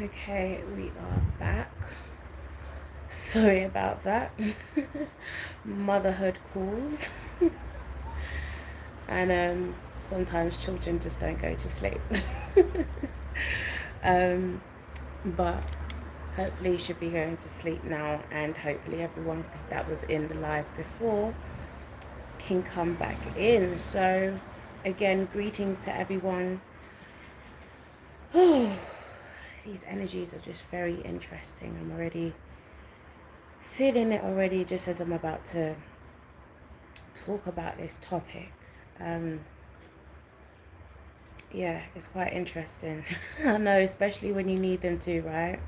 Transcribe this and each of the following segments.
Okay, we are back. Sorry about that. Motherhood calls. And sometimes children just don't go to sleep. um, but hopefully you should be going to sleep now, and hopefully everyone that was in the live before can come back in. So again, greetings to everyone. These energies are just very interesting. I'm already feeling it already just as I'm about to talk about this topic. Yeah, it's quite interesting. I know, especially when you need them to, right?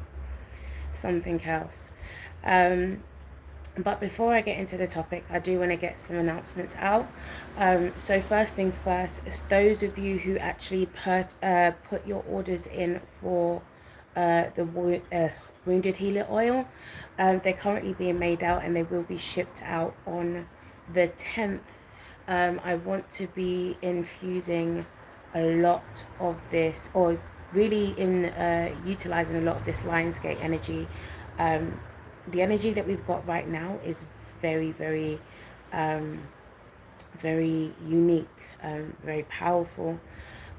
Something else. But before I get into the topic, I do want to get some announcements out. So first things first, those of you who actually put your orders in for the wounded healer oil, they're currently being made out and they will be shipped out on the 10th. I want to be infusing a lot of this, or really in utilizing a lot of this Lionsgate energy. The energy that we've got right now is very, very, very unique, very powerful,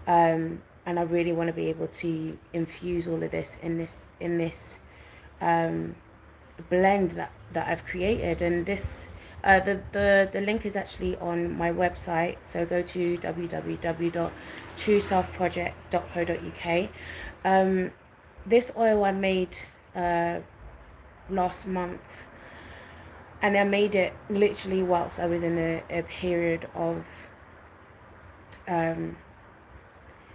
and I really want to be able to infuse all of this in this blend that I've created. And this the link is actually on my website, so go to www.trueselfproject.co.uk. This oil I made last month, and I made it literally whilst I was in a period of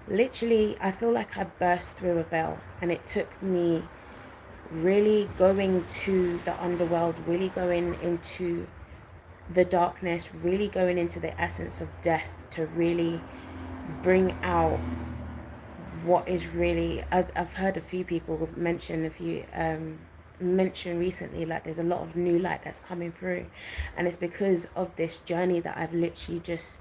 literally, I feel like I burst through a veil, and it took me really going to the underworld, really going into the darkness, really going into the essence of death to really bring out what is really, I've heard a few people mention recently, like there's a lot of new light that's coming through, and it's because of this journey that I've literally just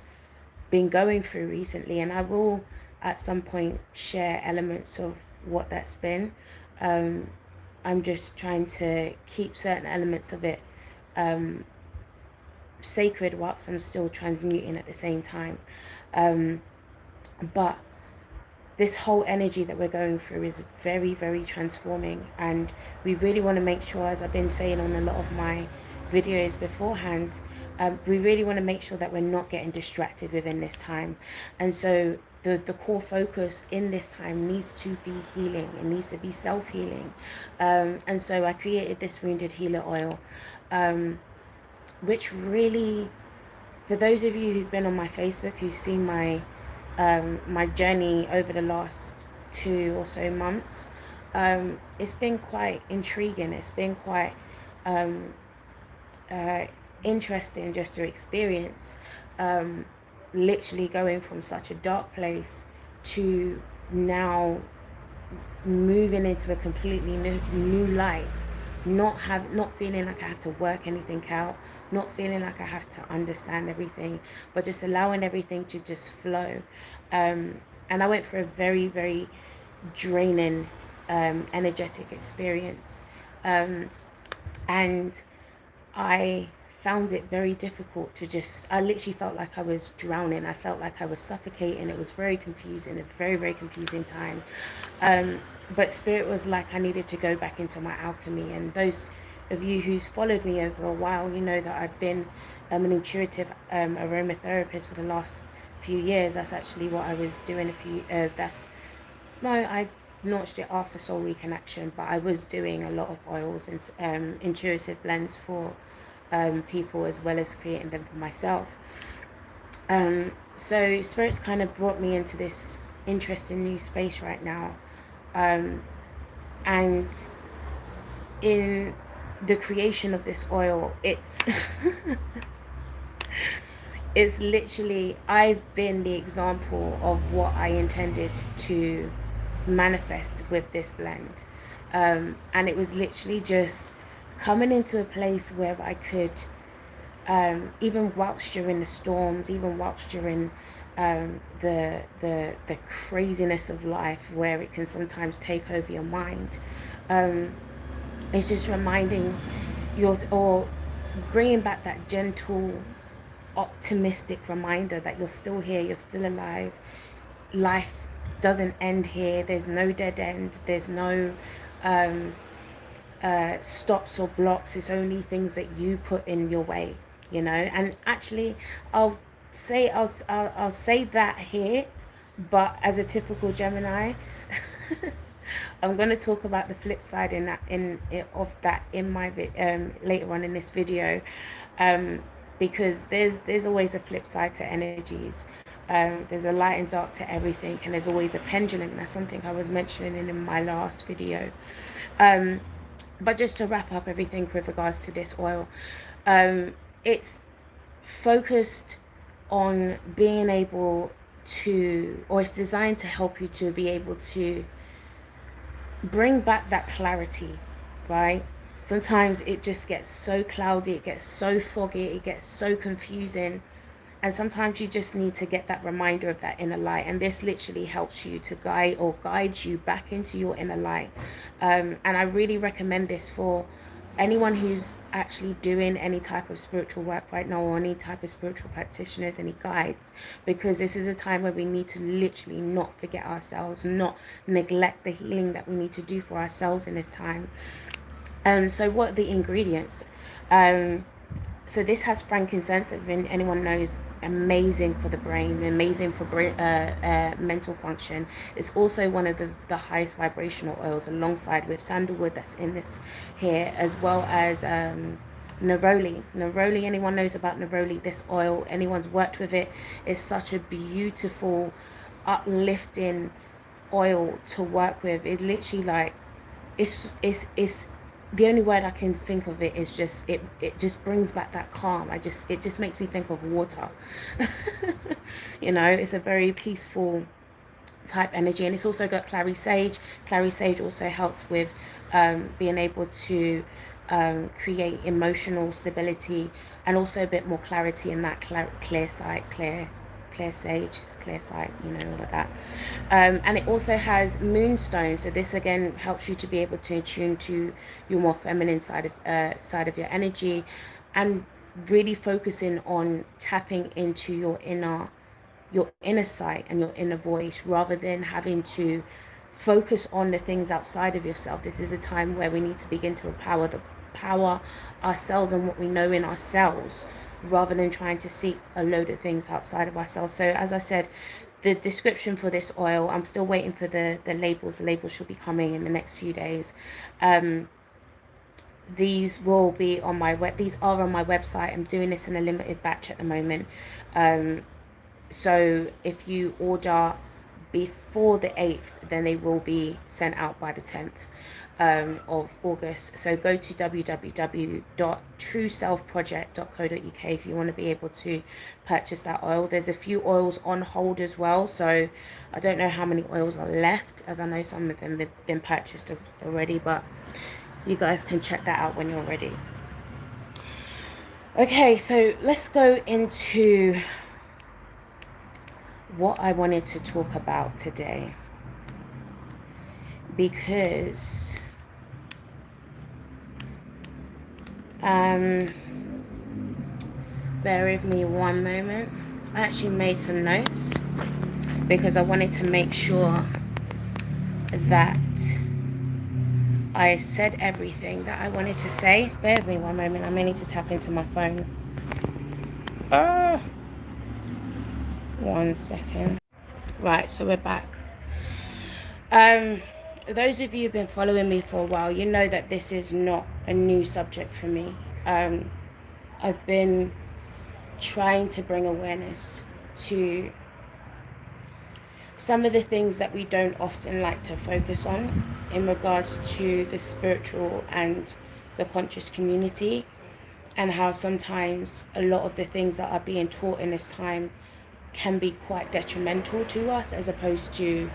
been going through recently. And I will at some point share elements of what that's been. I'm just trying to keep certain elements of it sacred whilst I'm still transmuting at the same time. But this whole energy that we're going through is very, very transforming, and we really want to make sure, as I've been saying on a lot of my videos beforehand, we really want to make sure that we're not getting distracted within this time. And so the core focus in this time needs to be healing. It needs to be self-healing. And so I created this wounded healer oil, which really, for those of you who's been on my Facebook, who've seen my my journey over the last 2 or so months, it's been quite intriguing. It's been quite interesting just to experience, literally going from such a dark place to now moving into a completely new light, not feeling like I have to work anything out, not feeling like I have to understand everything, but just allowing everything to just flow. And I went for a very, very draining energetic experience, and I found it very difficult to just, I literally felt like I was drowning. I felt like I was suffocating. It was very confusing, a very, very confusing time. But Spirit was like, I needed to go back into my alchemy. And those of you who's followed me over a while, you know that I've been an intuitive aromatherapist for the last few years. That's actually what I was doing I launched it after Soul Reconnection, but I was doing a lot of oils and intuitive blends for people, as well as creating them for myself. So Spirit's kind of brought me into this interesting new space right now, and in the creation of this oil, it's it's literally, I've been the example of what I intended to manifest with this blend. And it was literally just coming into a place where I could, even whilst you're in the storms, even whilst you're in the craziness of life, where it can sometimes take over your mind. Um, it's just reminding yours, or bringing back that gentle, optimistic reminder that you're still here, you're still alive. Life doesn't end here. There's no dead end. There's no um, stops or blocks. It's only things that you put in your way, you know. And actually, I'll I'll say that here, but as a typical Gemini, I'm going to talk about the flip side in that of that in my later on in this video, um, because there's always a flip side to energies. There's a light and dark to everything, and there's always a pendulum. That's something I was mentioning in my last video. But just to wrap up everything with regards to this oil, it's focused on being able to, or it's designed to help you to be able to bring back that clarity, right? Sometimes it just gets so cloudy, it gets so foggy, it gets so confusing, and sometimes you just need to get that reminder of that inner light, and this literally helps you to guide you back into your inner light. And I really recommend this for anyone who's actually doing any type of spiritual work right now, or any type of spiritual practitioners, any guides, because this is a time where we need to literally not forget ourselves, not neglect the healing that we need to do for ourselves in this time. So what are the ingredients? So this has frankincense, if anyone knows, amazing for the brain, amazing for mental function. It's also one of the highest vibrational oils, alongside with sandalwood that's in this here, as well as neroli. Neroli, anyone knows about neroli? This oil, anyone's worked with it, is such a beautiful, uplifting oil to work with. It's literally like, it's the only word I can think of it is just it just brings back that calm. It just makes me think of water. You know, it's a very peaceful type energy, and it's also got clary sage. Clary sage also helps with being able to create emotional stability, and also a bit more clarity in that clear sage, clear sight, you know, all of that. And it also has moonstone, so this again helps you to be able to attune to your more feminine side of your energy, and really focusing on tapping into your inner sight and your inner voice, rather than having to focus on the things outside of yourself. This is a time where we need to begin to power ourselves and what we know in ourselves, rather than trying to seek a load of things outside of ourselves. So as I said, the description for this oil, I'm still waiting for the labels. The labels should be coming in the next few days. These will be on my these are on my website. I'm doing this in a limited batch at the moment. So if you order before the 8th, then they will be sent out by the 10th of August. So go to www.trueselfproject.co.uk if you want to be able to purchase that oil. There's a few oils on hold as well, so I don't know how many oils are left, as I know some of them have been purchased already, but you guys can check that out when you're ready. Okay, so let's go into what I wanted to talk about today, because bear with me one moment. I actually made some notes because I wanted to make sure that I said everything that I wanted to say. Bear with me one moment. I may need to tap into my phone. One second. Right, so we're back. Those of you who've been following me for a while, you know that this is not a new subject for me. I've been trying to bring awareness to some of the things that we don't often like to focus on in regards to the spiritual and the conscious community, and how sometimes a lot of the things that are being taught in this time can be quite detrimental to us, as opposed to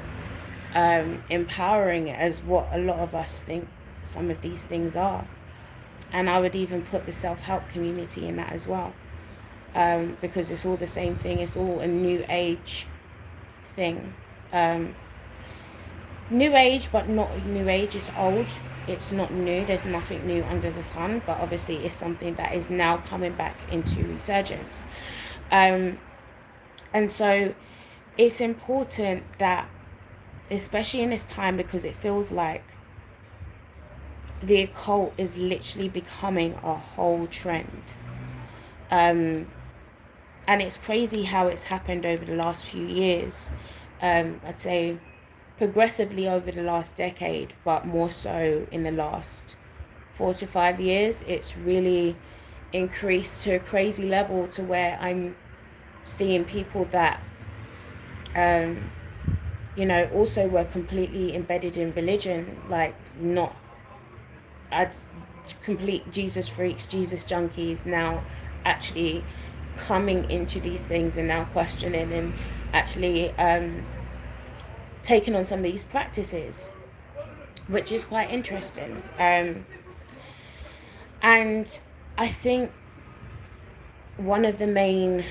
empowering it, as what a lot of us think some of these things are. And I would even put the self-help community in that as well. because it's all the same thing. It's all a new age thing. New age, but not new age. It's old. It's not new. There's nothing new under the sun, but obviously it's something that is now coming back into resurgence. And so it's important that, especially in this time, because it feels like the occult is literally becoming a whole trend. And it's crazy how it's happened over the last few years. I'd say progressively over the last decade, but more so in the last 4 to 5 years. It's really increased to a crazy level, to where I'm seeing people that also were completely embedded in religion, like not complete Jesus freaks, Jesus junkies, now actually coming into these things and now questioning and actually taking on some of these practices, which is quite interesting. And I think one of the main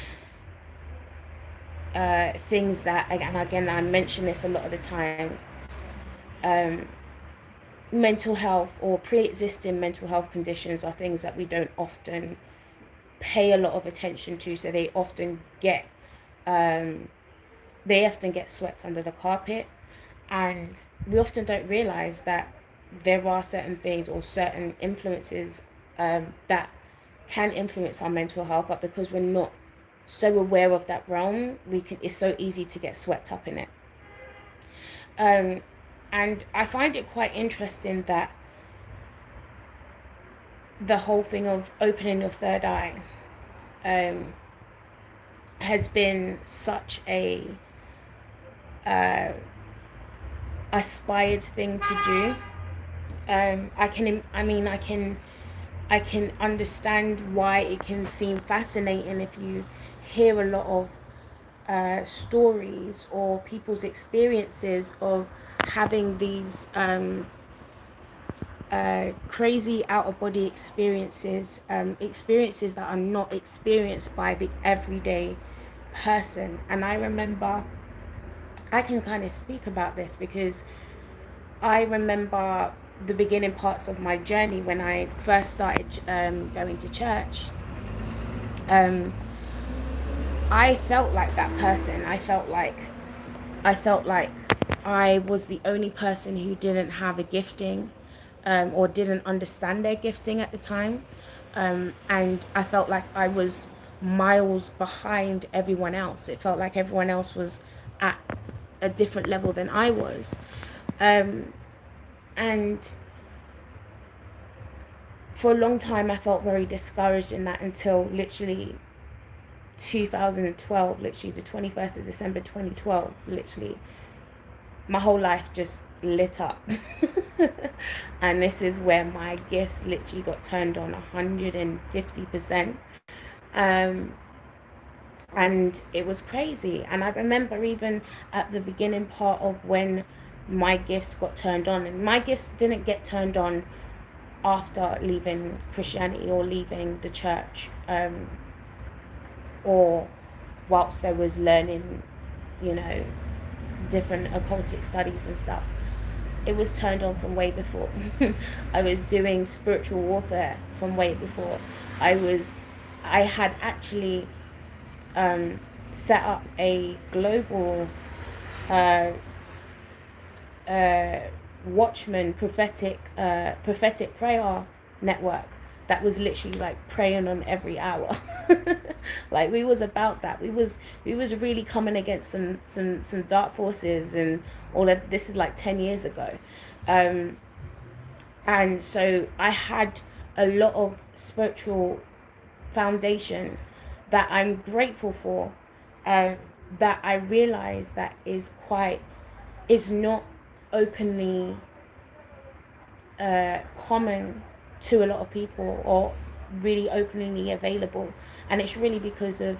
things that, and again, I mention this a lot of the time, mental health or pre-existing mental health conditions are things that we don't often pay a lot of attention to. So they often get swept under the carpet, and we often don't realize that there are certain things or certain influences that can influence our mental health, but because we're not so aware of that realm, it's so easy to get swept up in it. And I find it quite interesting that the whole thing of opening your third eye has been such a aspired thing to do. I can understand why it can seem fascinating if you hear a lot of stories or people's experiences of having these crazy out-of-body experiences that are not experienced by the everyday person. And I remember, I can kind of speak about this because I remember the beginning parts of my journey when I first started going to church. I felt like that person. I felt like I was the only person who didn't have a gifting, or didn't understand their gifting at the time. And I felt like I was miles behind everyone else. It felt like everyone else was at a different level than I was. And for a long time, I felt very discouraged in that, until literally 2012, literally the 21st of December 2012, literally my whole life just lit up. And this is where my gifts literally got turned on 150%. And it was crazy. And I remember even at the beginning part of when my gifts got turned on, and my gifts didn't get turned on after leaving Christianity or leaving the church, or whilst I was learning, different occultic studies and stuff. It was turned on from way before. I was doing spiritual warfare from way before. I had actually set up a global Watchman prophetic prayer network that was literally like praying on every hour. Like we was about that. We was really coming against some dark forces and all of this. Is like 10 years ago. And so I had a lot of spiritual foundation that I'm grateful for, that I realize that is not openly common to a lot of people, or really openly available. And it's really because of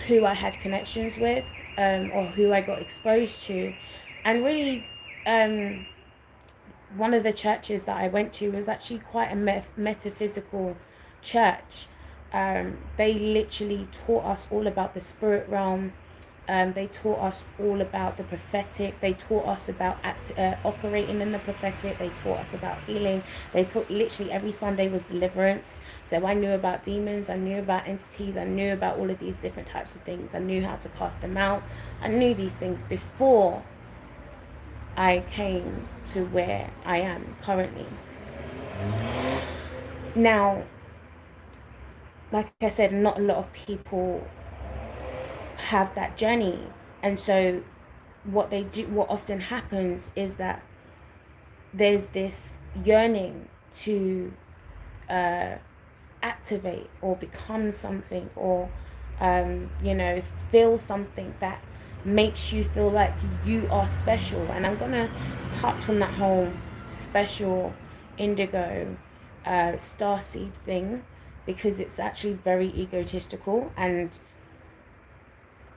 who I had connections with, or who I got exposed to. And really, one of the churches that I went to was actually quite a metaphysical church. They literally taught us all about the spirit realm. They taught us all about the prophetic. They taught us about operating in the prophetic. They taught us about healing. They taught, literally every Sunday was deliverance. So I knew about demons. I knew about entities. I knew about all of these different types of things. I knew how to cast them out. I knew these things before I came to where I am currently. Now, like I said, not a lot of people have that journey. And so what often happens is that there's this yearning to activate or become something, or feel something that makes you feel like you are special. And I'm gonna touch on that whole special indigo starseed thing, because it's actually very egotistical, and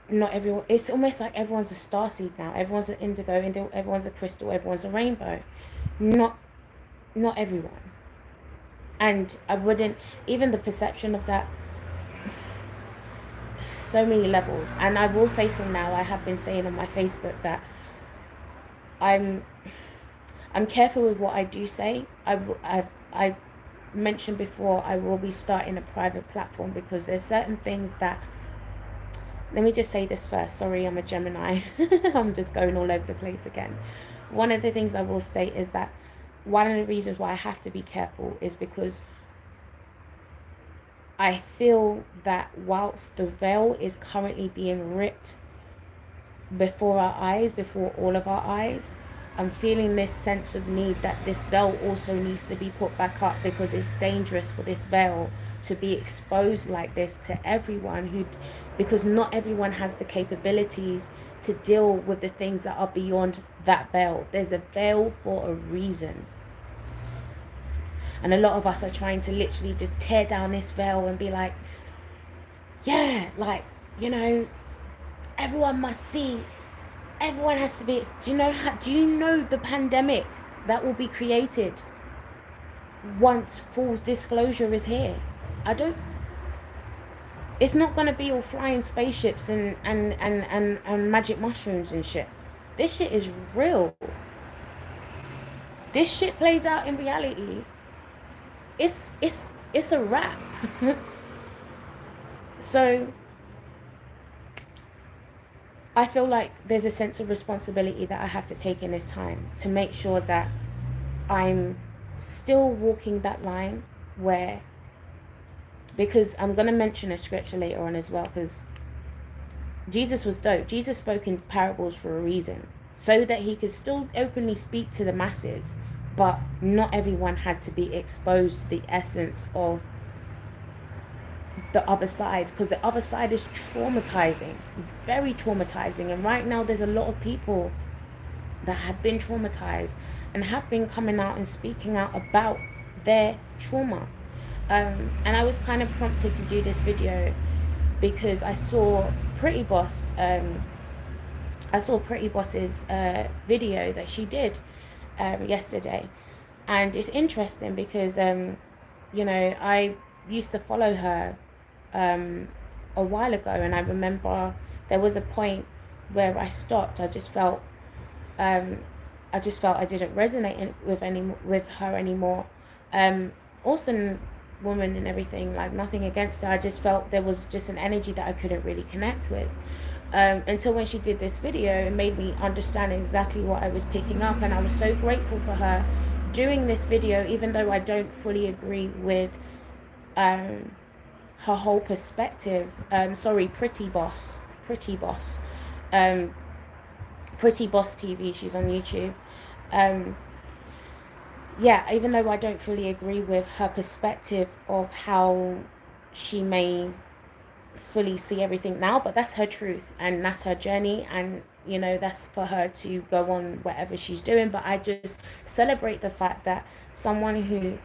not everyone, it's almost like everyone's a starseed now. Everyone's an indigo, everyone's a crystal, everyone's a rainbow. Not everyone. And I wouldn't, even the perception of that, so many levels. And I will say from now, I have been saying on my Facebook that I'm careful with what I do say. I mentioned before, I will be starting a private platform, because there's certain things that, let me just say this first. Sorry, I'm a Gemini. I'm just going all over the place again. One of the things I will say is that one of the reasons why I have to be careful is because I feel that whilst the veil is currently being ripped before our eyes, before all of our eyes, I'm feeling this sense of need that this veil also needs to be put back up, because it's dangerous for this veil to be exposed like this to everyone, because not everyone has the capabilities to deal with the things that are beyond that veil. There's a veil for a reason. And a lot of us are trying to literally just tear down this veil and be like, yeah, like, everyone must see. Everyone has to be. Do you know the pandemic that will be created once full disclosure is here? It's not going to be all flying spaceships and magic mushrooms and shit. This shit is real. This shit plays out in reality. It's a wrap. So I feel like there's a sense of responsibility that I have to take in this time to make sure that I'm still walking that line where, because I'm going to mention a scripture later on as well, because Jesus was dope. Jesus spoke in parables for a reason, so that he could still openly speak to the masses, but not everyone had to be exposed to the essence of the other side, because the other side is traumatizing, very traumatizing. And right now there's a lot of people that have been traumatized and have been coming out and speaking out about their trauma. And I was kind of prompted to do this video because I saw Pretty Boss. I saw Pretty Boss's video that she did yesterday, and it's interesting because I used to follow her a while ago, and I remember there was a point where I stopped. I just felt I didn't resonate with her anymore. Awesome woman and everything, like nothing against her. I just felt there was just an energy that I couldn't really connect with. Until when she did this video, it made me understand exactly what I was picking up, and I was so grateful for her doing this video, even though I don't fully agree with her whole perspective. Pretty Boss, Pretty Boss TV, she's on YouTube. Even though I don't fully agree with her perspective of how she may fully see everything now, but that's her truth and that's her journey, and that's for her to go on whatever she's doing. But I just celebrate the fact that someone who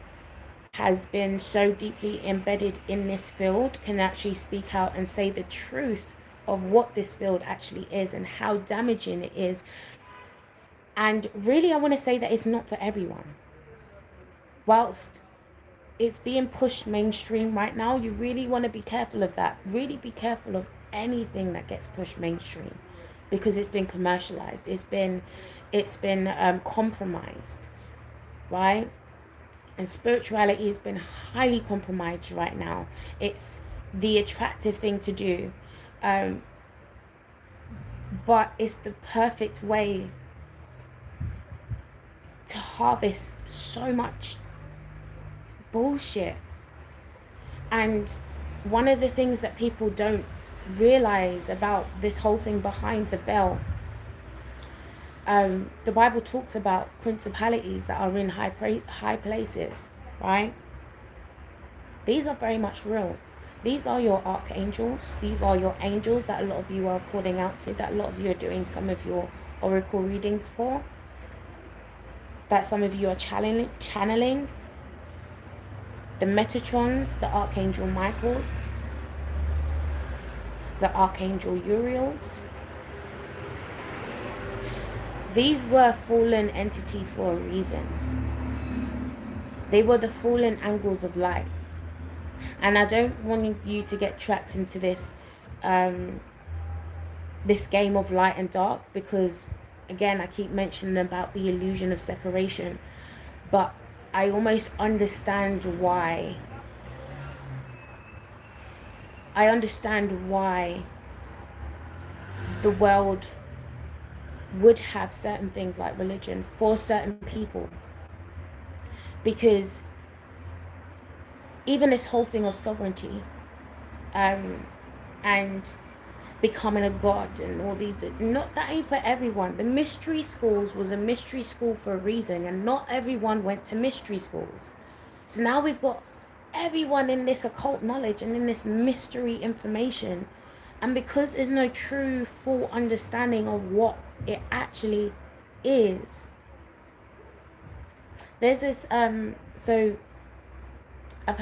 has been so deeply embedded in this field can actually speak out and say the truth of what this field actually is and how damaging it is. And really, I want to say that it's not for everyone. Whilst it's being pushed mainstream right now. You really want to be careful of that. Really be careful of anything that gets pushed mainstream, because it's been commercialized. It's been compromised, right? And spirituality has been highly compromised right now. It's the attractive thing to do, um, but it's the perfect way to harvest so much bullshit. And one of the things that people don't realize about this whole thing behind the veil, the Bible talks about principalities that are in high places, right? These are very much real. These are your archangels. These are your angels that a lot of you are calling out to, that a lot of you are doing some of your oracle readings for, that some of you are channeling. The Metatrons, the Archangel Michaels, the Archangel Uriels. These were fallen entities for a reason. They were the fallen angles of light. And I don't want you to get trapped into this this game of light and dark, because again, I keep mentioning about the illusion of separation, but I almost understand why. I understand why the world would have certain things like religion for certain people, because even this whole thing of sovereignty, and becoming a god and all these, not that ain't for everyone. The mystery schools was a mystery school for a reason, and not everyone went to mystery schools. So now we've got everyone in this occult knowledge and in this mystery information, and because there's no true full understanding of what it actually is, there's this so I've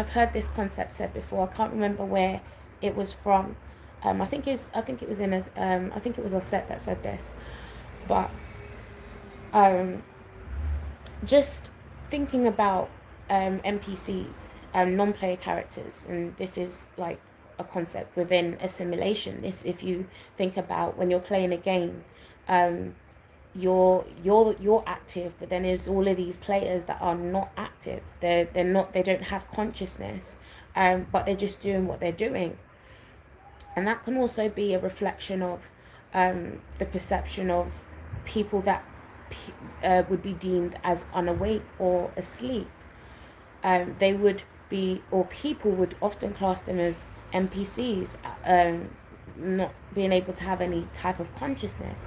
heard this concept said before. I can't remember where it was from. I think it was in a set that said this, but just thinking about NPCs, non-player characters, and this is like a concept within assimilation. This, if you think about when you're playing a game, you're active, but then there's all of these players that are not active. They don't have consciousness, but they're just doing what they're doing. And that can also be a reflection of the perception of people that would be deemed as unawake or asleep. They would be, or people would often class them as NPCs, not being able to have any type of consciousness.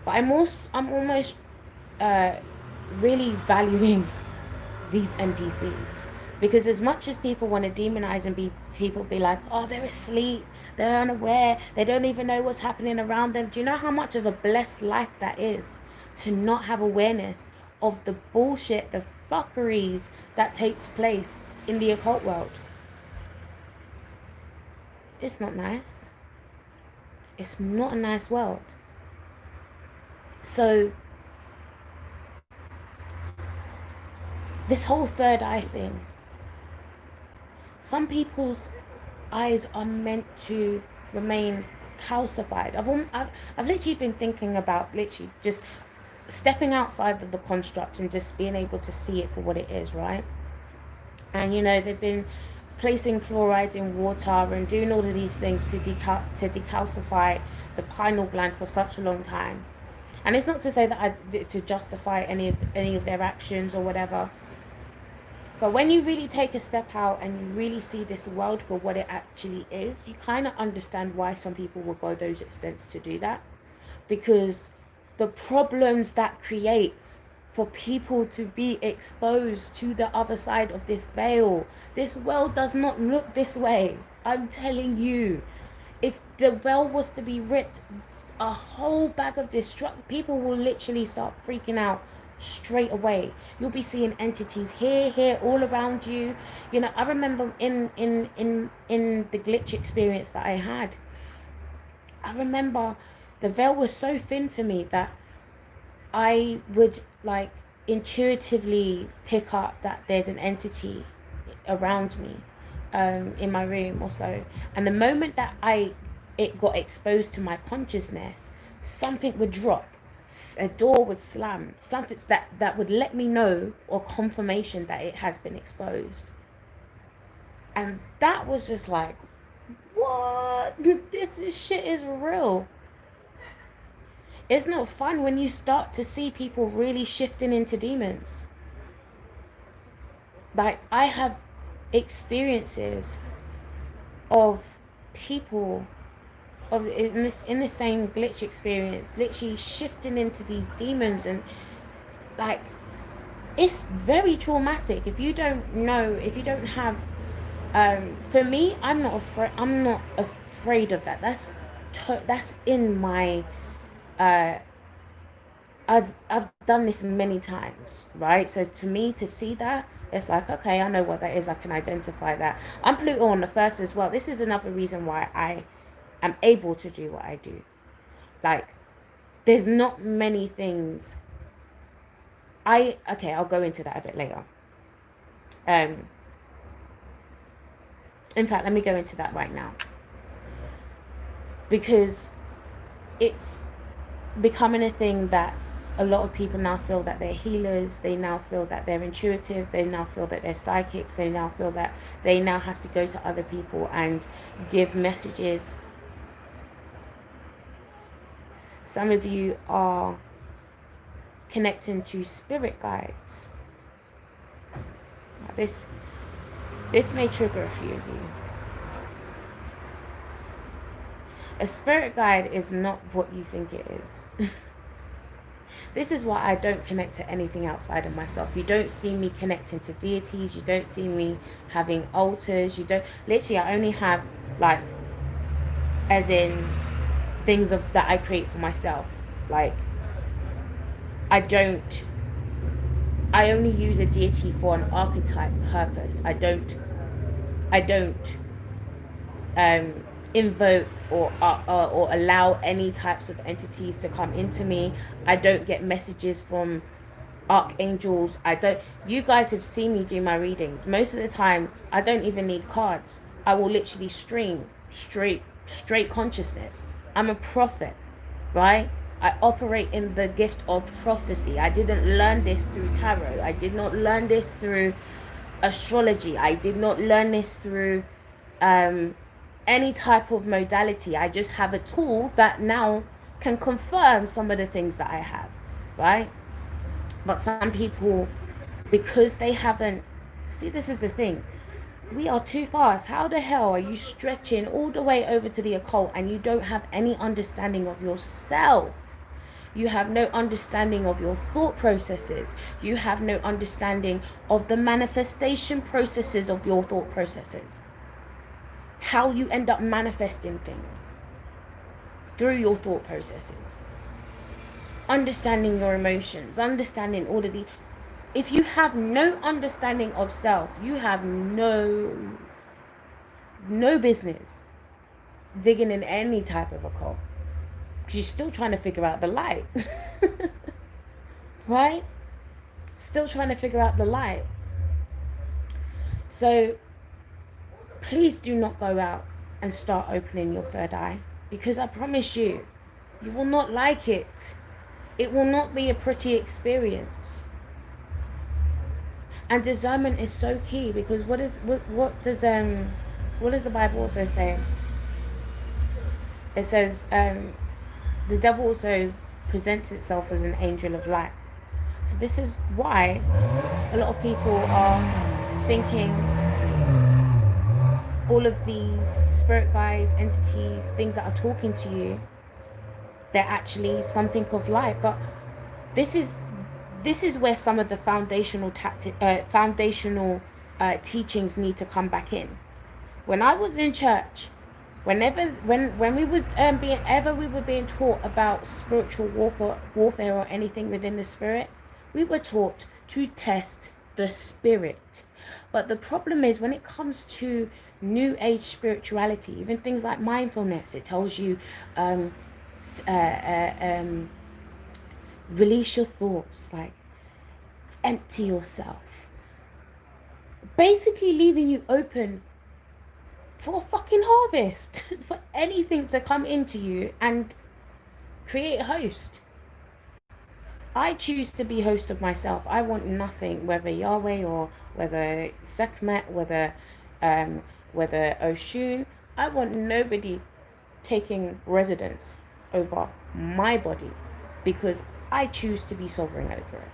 But I'm almost really valuing these NPCs, because as much as people want to demonize and people be like, oh, they're asleep, they're unaware, they don't even know what's happening around them. Do you know how much of a blessed life that is, to not have awareness of the bullshit, the fuckeries that takes place in the occult world? It's not nice. It's not a nice world. So this whole third eye thing, some people's eyes are meant to remain calcified. I've literally been thinking about literally just stepping outside of the construct and just being able to see it for what it is, right? And you know, they've been placing fluoride in water and doing all of these things to decalcify the pineal gland for such a long time. And it's not to say that to justify any of their actions or whatever. But when you really take a step out and you really see this world for what it actually is, you kind of understand why some people will go those extents to do that. Because the problems that creates for people to be exposed to the other side of this veil. This world does not look this way. I'm telling you. If the veil was to be ripped, a whole bag of destruct, people will literally start freaking out straight away. You'll be seeing entities here, all around you. You know, I remember in the glitch experience that I had, I remember the veil was so thin for me that I would like intuitively pick up that there's an entity around me, in my room or so. And the moment that it got exposed to my consciousness, something would drop, a door would slam, something that would let me know, or confirmation that it has been exposed. And that was just like, what? Shit is real. It's not fun when you start to see people really shifting into demons. Like, I have experiences of people in the same glitch experience, literally shifting into these demons, and like, it's very traumatic if you don't know, if you don't have, for me, I'm not afraid of that. That's in my, I've done this many times, right? So to me, to see that, it's like, okay, I know what that is. I can identify that. I'm Pluto on the first as well. This is another reason why I am able to do what I do. Like, there's not many things. I'll go into that a bit later. In fact, let me go into that right now, because it's becoming a thing that a lot of people now feel that they're healers. They now feel that they're intuitives. They now feel that they're psychics. They now feel that they now have to go to other people and give messages. Some of you are connecting to spirit guides. This may trigger a few of you. A spirit guide is not what you think it is. This is why I don't connect to anything outside of myself. You don't see me connecting to deities. You don't see me having altars. You don't, literally, I only have, like, as in things that I create for myself. Like, I only use a deity for an archetype purpose. I don't invoke or allow any types of entities to come into me. I don't get messages from archangels. You guys have seen me do my readings. Most of the time, I don't even need cards. I will literally stream straight consciousness. I'm a prophet, right? I operate in the gift of prophecy. I didn't learn this through tarot. I did not learn this through astrology. I did not learn this through any type of modality. I just have a tool that now can confirm some of the things that I have, right? But some people, because they haven't, see, this is the thing, we are too fast. How the hell are you stretching all the way over to the occult and you don't have any understanding of yourself? You have no understanding of your thought processes. You have no understanding of the manifestation processes of your thought processes. How you end up manifesting things through your thought processes. Understanding your emotions, understanding all of the... If you have no understanding of self, you have no business digging in any type of occult. Because you're still trying to figure out the light. Right? Still trying to figure out the light. So please do not go out and start opening your third eye, because I promise you, you will not like it. It will not be a pretty experience. And discernment is so key, because what does the Bible also say? It says the devil also presents itself as an angel of light. So this is why a lot of people are thinking all of these spirit guides, entities, things that are talking to you, they're actually something of light. But this is where some of the foundational teachings need to come back in. When I was in church, when we were being taught about spiritual warfare or anything within the spirit, we were taught to test the spirit. But the problem is, when it comes to new age spirituality, even things like mindfulness, it tells you release your thoughts, like empty yourself, basically leaving you open for a fucking harvest, for anything to come into you and create a host. I choose to be host of myself. I want nothing, whether Yahweh or whether Sekhmet, um, whether Oshun. I want nobody taking residence over my body because I choose to be sovereign over it.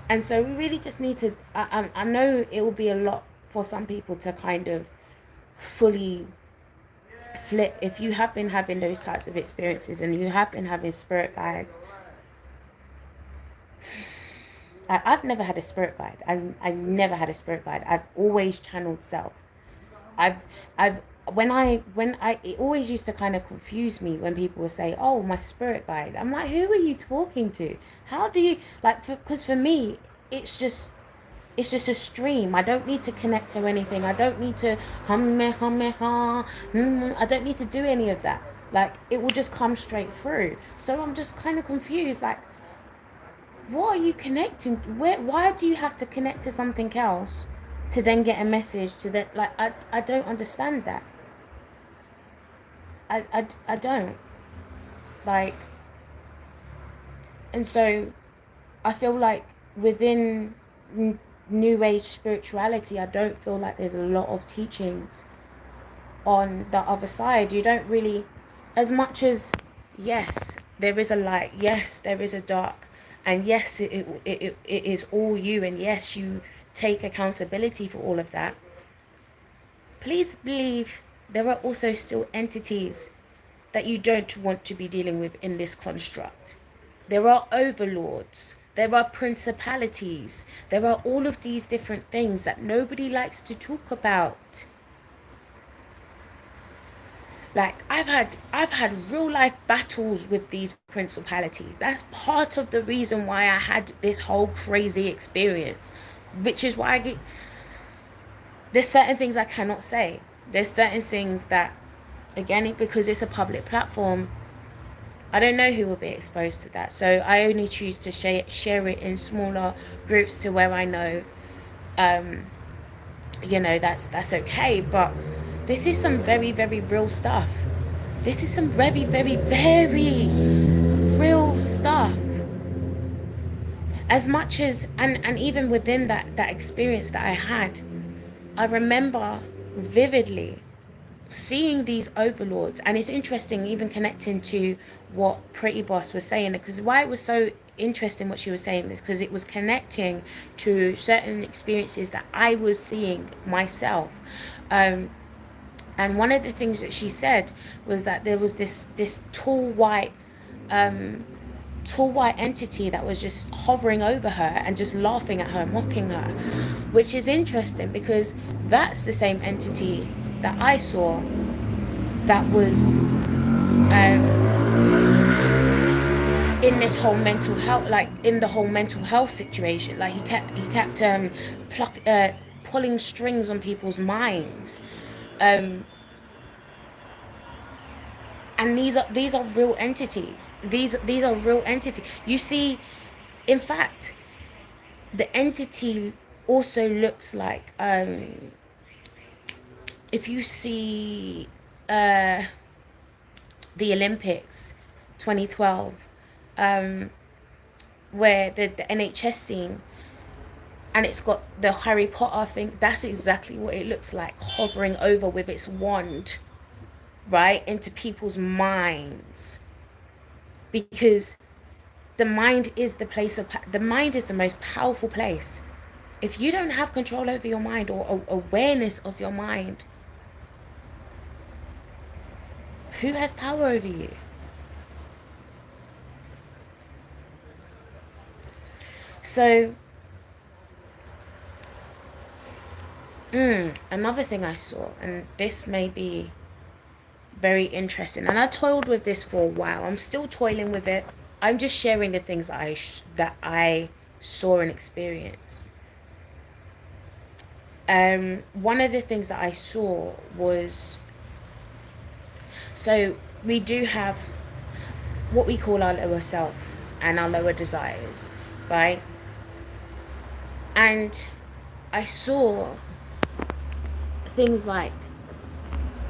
And so we really just need to, I know it will be a lot for some people to kind of fully flip. If you have been having those types of experiences and you have been having spirit guides, I've never had a spirit guide. I've never had a spirit guide. I've always channeled self. I've I've when I it always used to kind of confuse me when people would say, "Oh, my spirit guide." I'm like, "Who are you talking to? How do you like?" Because for me, it's just a stream. I don't need to connect to anything. I don't need to I don't need to do any of that. Like it will just come straight through. So I'm just kind of confused. Like, what are you connecting? Why do you have to connect to something else to then get a message to that? Like I don't understand that. I don't like. And so I feel like within new age spirituality, I don't feel like there's a lot of teachings on the other side. You don't really, as much as, yes, there is a light, yes, there is a dark, and yes, it is all you, and yes, you take accountability for all of that. Please believe there are also still entities that you don't want to be dealing with in this construct. There are overlords, there are principalities, there are all of these different things that nobody likes to talk about. Like I've had real life battles with these principalities. That's part of the reason why I had this whole crazy experience, which is why there's certain things I cannot say. There's certain things that, again, because it's a public platform, I don't know who will be exposed to that. So I only choose to share it in smaller groups to where I know, that's okay. But this is some very, very real stuff. This is some very, very, very real stuff. As much as, and even within that experience that I had, I remember vividly seeing these overlords. And it's interesting, even connecting to what Pretty Boss was saying, because why it was so interesting what she was saying is because it was connecting to certain experiences that I was seeing myself. And one of the things that she said was that there was this tall white entity that was just hovering over her and just laughing at her, mocking her, which is interesting because that's the same entity that I saw that was in this whole mental health, like in the whole mental health situation. Like he kept pulling strings on people's minds, and these are real entities. These are real entities. You see, in fact, the entity also looks like, if you see the Olympics 2012, where the NHS scene, and it's got the Harry Potter thing, that's exactly what it looks like, hovering over with its wand, right, into people's minds. Because the mind is the place of, the mind is the most powerful place. If you don't have control over your mind or awareness of your mind, who has power over you? So, another thing I saw, and this may be very interesting, and I toiled with this for a while. I'm still toiling with it. I'm just sharing the things that I saw and experienced. One of the things that I saw was, so we do have what we call our lower self, and our lower desires, right? And I saw things like,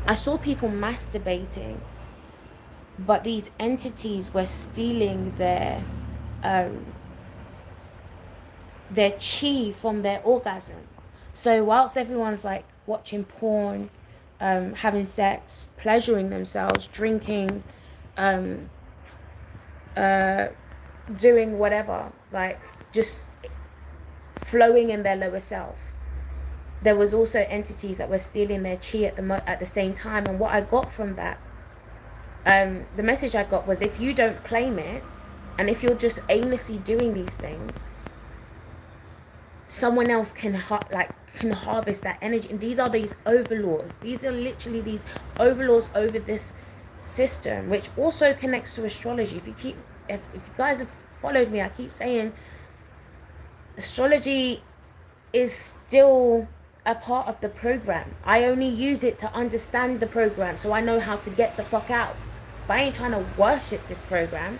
I saw people masturbating, but these entities were stealing chi from their orgasm. So whilst everyone's like watching porn, having sex, pleasuring themselves, drinking, doing whatever, like just flowing in their lower self, there was also entities that were stealing their chi at the same time. And what I got from that, the message I got was, if you don't claim it, and if you're just aimlessly doing these things, someone else can harvest that energy. And these are these overlords. These are literally these overlords over this system, which also connects to astrology. If you guys have followed me, I keep saying astrology is still a part of the program. I only use it to understand the program, so I know how to get the fuck out. But I ain't trying to worship this program.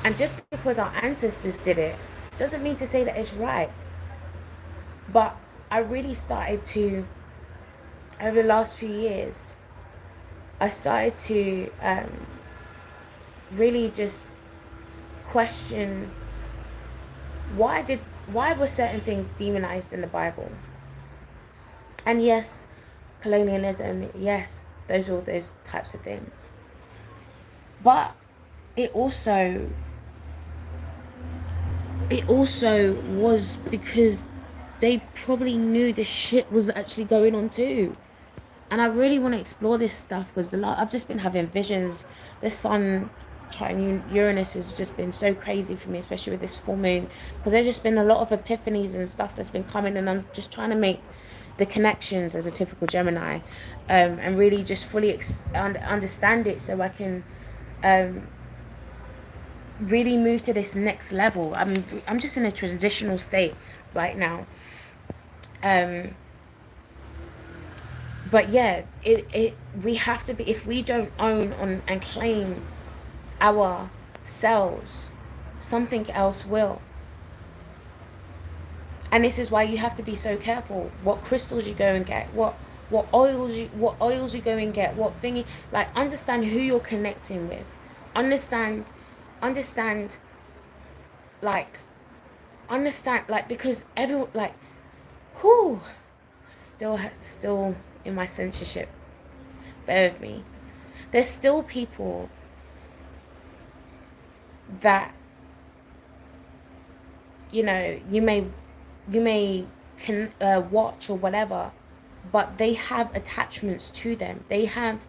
And just because our ancestors did it doesn't mean to say that it's right. But I really started to, over the last few years, I started to really just question, why were certain things demonized in the Bible? And yes, colonialism, yes, all those types of things. But it also was because they probably knew this shit was actually going on too. And I really want to explore this stuff because I've just been having visions. The sun trining Uranus has just been so crazy for me, especially with this full moon, because there's just been a lot of epiphanies and stuff that's been coming, and I'm just trying to make the connections as a typical Gemini, and really just fully understand it, so I can really move to this next level. I'm just in a transitional state right now. But yeah, we have to be, if we don't own and claim ourselves, something else will. And this is why you have to be so careful what crystals you go and get, what oils you go and get, what thingy, like, understand who you're connecting with, understand like because everyone, like, who still in my censorship, bear with me, there's still people that, you know, you may watch or whatever, but they have attachments to them. They have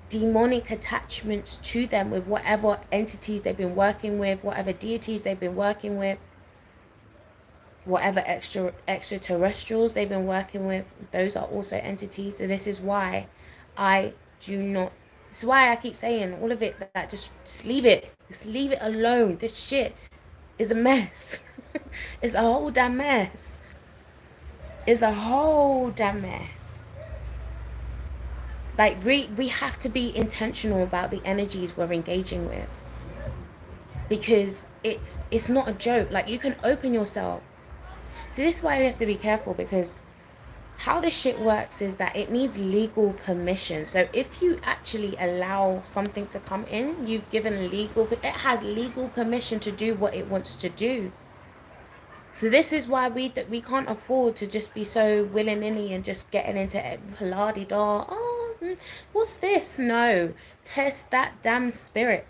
demonic attachments to them with whatever entities they've been working with, whatever deities they've been working with, whatever extraterrestrials they've been working with. Those are also entities. And this is why I do not, it's why I keep saying all of it, that just leave it alone. This shit is a mess. It's a whole damn mess. Like, we have to be intentional about the energies we're engaging with, because it's not a joke. Like, you can open yourself. So this is why we have to be careful, because how this shit works is that it needs legal permission. So if you actually allow something to come in, you've given it has legal permission to do what it wants to do. So this is why we can't afford to just be so willy-nilly and just getting into la-di-da. Oh, what's this? No, test that damn spirit.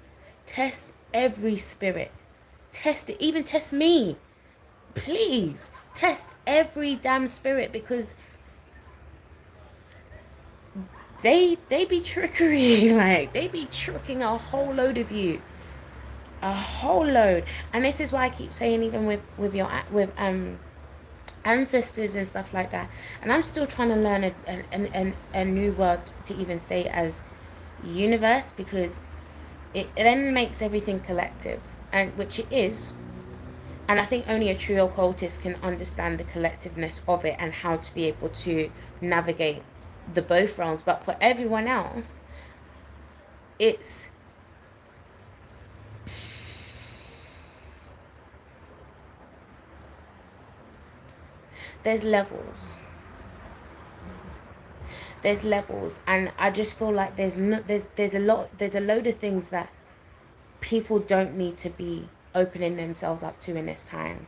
Test every spirit. Test it. Even test me. Please test every damn spirit, because they be trickery. Like, they be tricking a whole load of you. A whole load. And this is why I keep saying, even with ancestors and stuff like that, and I'm still trying to learn a new word to even say as universe, because it then makes everything collective, and which it is. And I think only a true occultist can understand the collectiveness of it and how to be able to navigate the both realms. But for everyone else, it's there's levels. There's levels, and I just feel like there's a load of things that people don't need to be opening themselves up to in this time.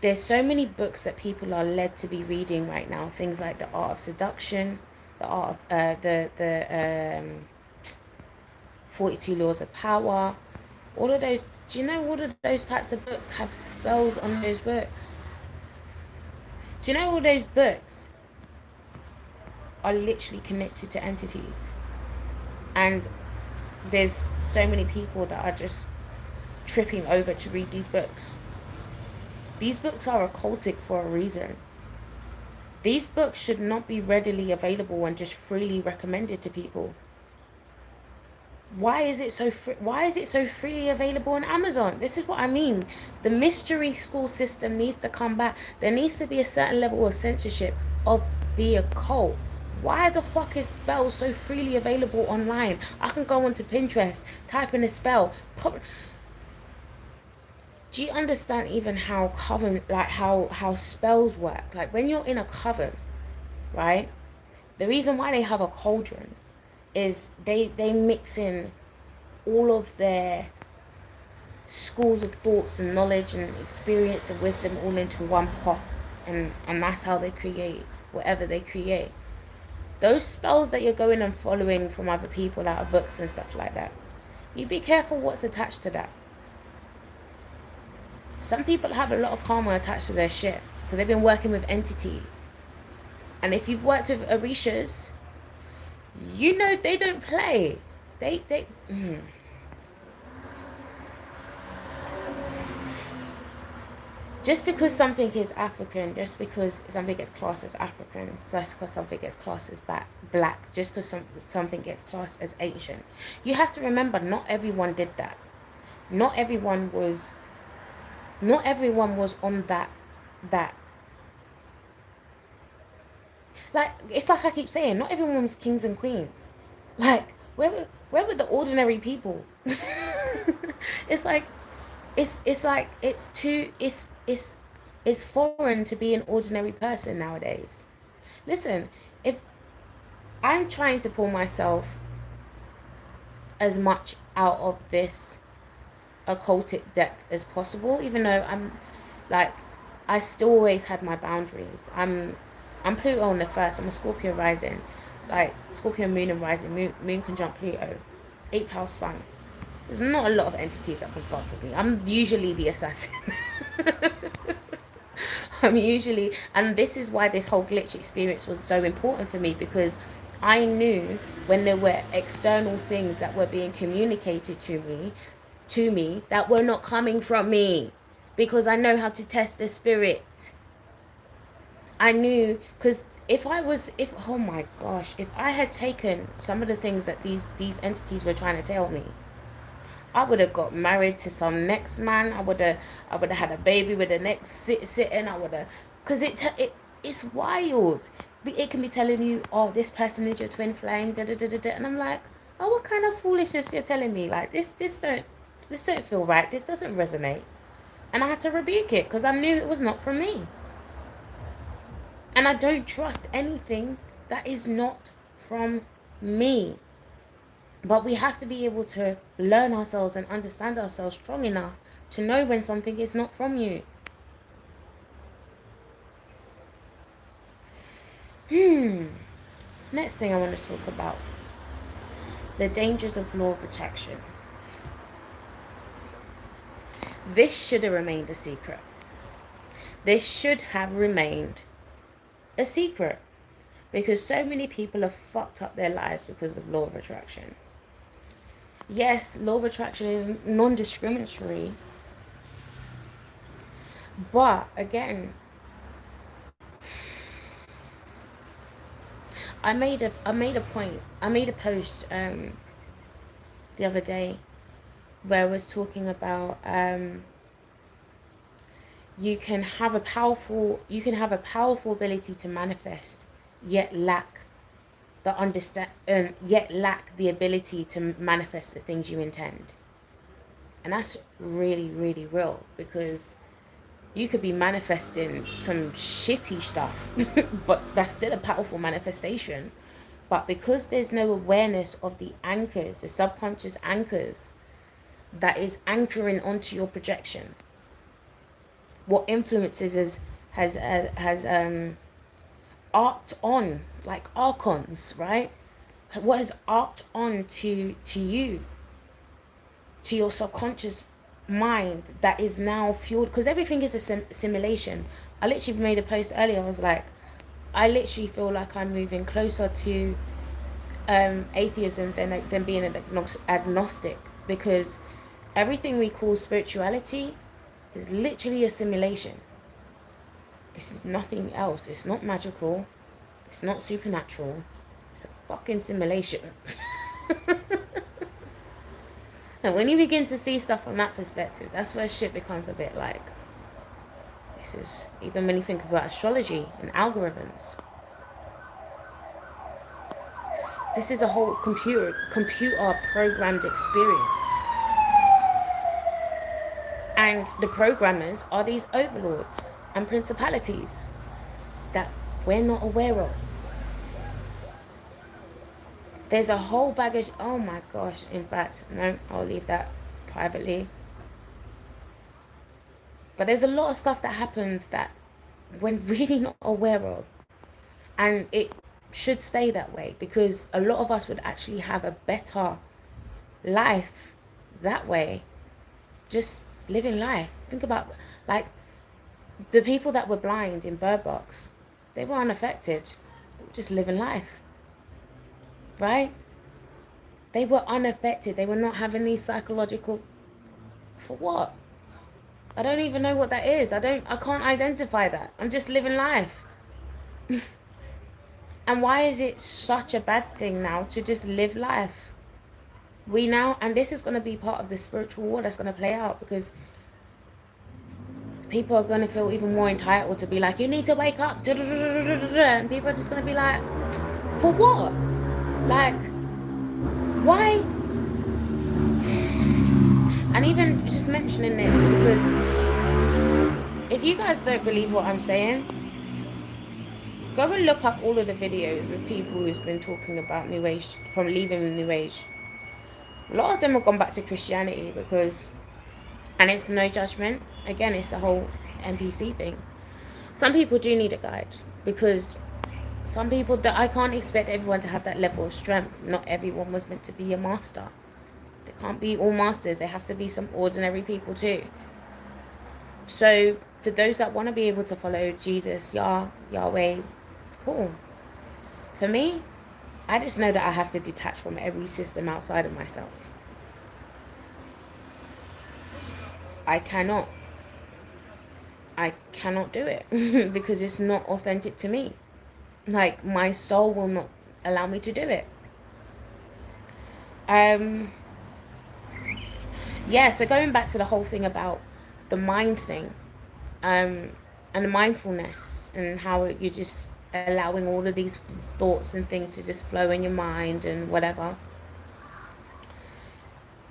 There's so many books that people are led to be reading right now. Things like The Art of Seduction, the art of the 42 Laws of Power. All of those. Do you know all of those types of books have spells on those books? Do you know all those books are literally connected to entities? And there's so many people that are just tripping over to read these books. These books are occultic for a reason. These books should not be readily available and just freely recommended to people. Why is it so freely available on Amazon? This is what I mean. The mystery school system needs to come back. There needs to be a certain level of censorship of the occult. Why the fuck is spells so freely available online? I can go onto Pinterest, type in a spell, do you understand even how coven, like how spells work? Like when you're in a coven, right? The reason why they have a cauldron is they mix in all of their schools of thoughts and knowledge and experience and wisdom all into one pot, and that's how they create whatever they create. Those spells that you're going and following from other people out of books and stuff like that, you be careful what's attached to that. Some people have a lot of karma attached to their shit because they've been working with entities. And if you've worked with Orishas, you know they don't play. Just because something is African, just because something gets classed as African, just because something gets classed as black, just because something gets classed as Asian, you have to remember not everyone did that. Not everyone was on that like, it's like I keep saying, not everyone was kings and queens. Like, where were the ordinary people? It's like it's foreign to be an ordinary person nowadays. Listen, if I'm trying to pull myself as much out of this occultic depth as possible, even though I'm like, I still always had my boundaries. I'm Pluto on the first. I'm a Scorpio rising, like Scorpio moon and rising, moon conjunct Pluto, 8th house sun. There's not a lot of entities that can fuck with me. I'm usually the assassin. And this is why this whole glitch experience was so important for me, because I knew when there were external things that were being communicated to me that were not coming from me, because I know how to test the spirit. I knew, because if oh my gosh, if I had taken some of the things that these entities were trying to tell me, I would have got married to some next man. I would have had a baby with the next sitting. I would have, because it's wild. It can be telling you, oh, this person is your twin flame, da da da da da, and I'm like, oh, what kind of foolishness you're telling me? Like this don't feel right. This doesn't resonate, and I had to rebuke it because I knew it was not from me. And I don't trust anything that is not from me. But we have to be able to learn ourselves and understand ourselves strong enough to know when something is not from you. Next thing I want to talk about, the dangers of law of attraction. This should have remained a secret. This should have remained a secret, because so many people have fucked up their lives because of law of attraction. Yes, law of attraction is non-discriminatory, but again, I made a post the other day where I was talking about you can have a powerful ability to manifest, yet lack the ability to manifest the things you intend. And that's really, really real, because You could be manifesting some shitty stuff, but that's still a powerful manifestation. But because there's no awareness of the anchors, the subconscious anchors that is anchoring onto your projection, what influences has arced on, like archons, right? What has arced on to you, to your subconscious mind, that is now fueled, because everything is a simulation. I literally made a post earlier. I was like, I literally feel like I'm moving closer to atheism than being an agnostic, because everything we call spirituality is literally a simulation. It's nothing else. It's not magical. It's not supernatural. It's a fucking simulation. And when you begin to see stuff from that perspective, that's where shit becomes a bit like, this is, even when you think about astrology and algorithms, this is a whole computer programmed experience. And the programmers are these overlords and principalities that we're not aware of. There's a whole baggage. Oh my gosh. In fact, no, I'll leave that privately. But there's a lot of stuff that happens that we're really not aware of. And it should stay that way, because a lot of us would actually have a better life that way. Just living life. Think about, like, the people that were blind in Bird Box. They were unaffected. They were just living life. Right? They were unaffected. They were not having these psychological... For what? I don't even know what that is. I can't identify that. I'm just living life. And why is it such a bad thing now to just live life? We now, and this is going to be part of the spiritual war that's going to play out, because people are going to feel even more entitled to be like, you need to wake up. And people are just going to be like, for what? Like, why? And even just mentioning this, because if you guys don't believe what I'm saying, go and look up all of the videos of people who's been talking about New Age, from leaving the New Age. A lot of them have gone back to Christianity because, and it's no judgment, again, it's the whole NPC thing. Some people do need a guide, because some people, I can't expect everyone to have that level of strength. Not everyone was meant to be a master. They can't be all masters. They have to be some ordinary people too. So for those that want to be able to follow Jesus, Yahweh, cool. For me, I just know that I have to detach from every system outside of myself. I cannot do it because it's not authentic to me. Like, my soul will not allow me to do it. Yeah, so going back to the whole thing about the mind thing, and the mindfulness, and how you're just allowing all of these thoughts and things to just flow in your mind and whatever.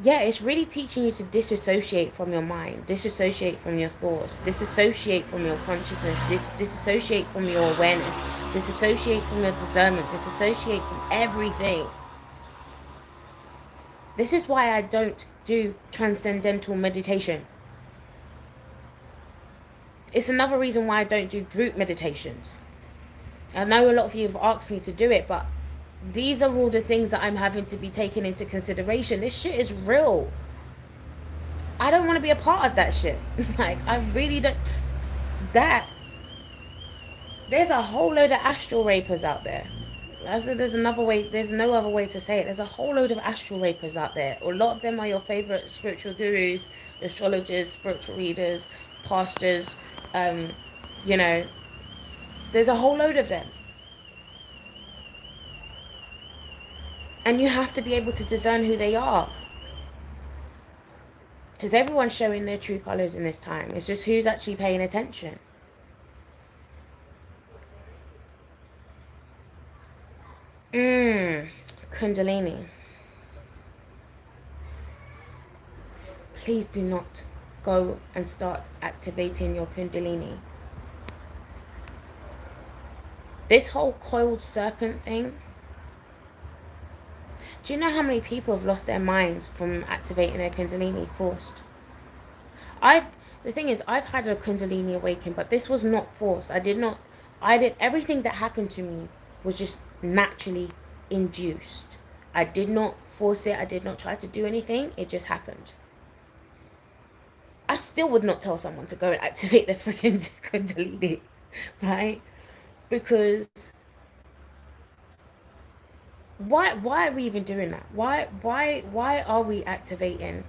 Yeah, it's really teaching you to disassociate from your mind, disassociate from your thoughts, disassociate from your consciousness, disassociate from your awareness, disassociate from your discernment, disassociate from everything. This is why I don't do transcendental meditation. It's another reason why I don't do group meditations. I know a lot of you have asked me to do it, but these are all the things that I'm having to be taken into consideration. This shit is real. I don't want to be a part of that shit. Like, I really don't. That, there's a whole load of astral rapers out there. There's another way, there's no other way to say it. There's a whole load of astral rapers out there. A lot of them are your favorite spiritual gurus, astrologers, spiritual readers, pastors. You know, there's a whole load of them. And you have to be able to discern who they are. Because everyone's showing their true colors in this time. It's just who's actually paying attention. Kundalini. Please do not go and start activating your Kundalini. This whole coiled serpent thing, do you know how many people have lost their minds from activating their Kundalini forced? The thing is, I've had a Kundalini awakening, but this was not forced. Everything that happened to me was just naturally induced. I did not force it. I did not try to do anything. It just happened. I still would not tell someone to go and activate their freaking Kundalini, right? Because why are we even doing that? Why are we activating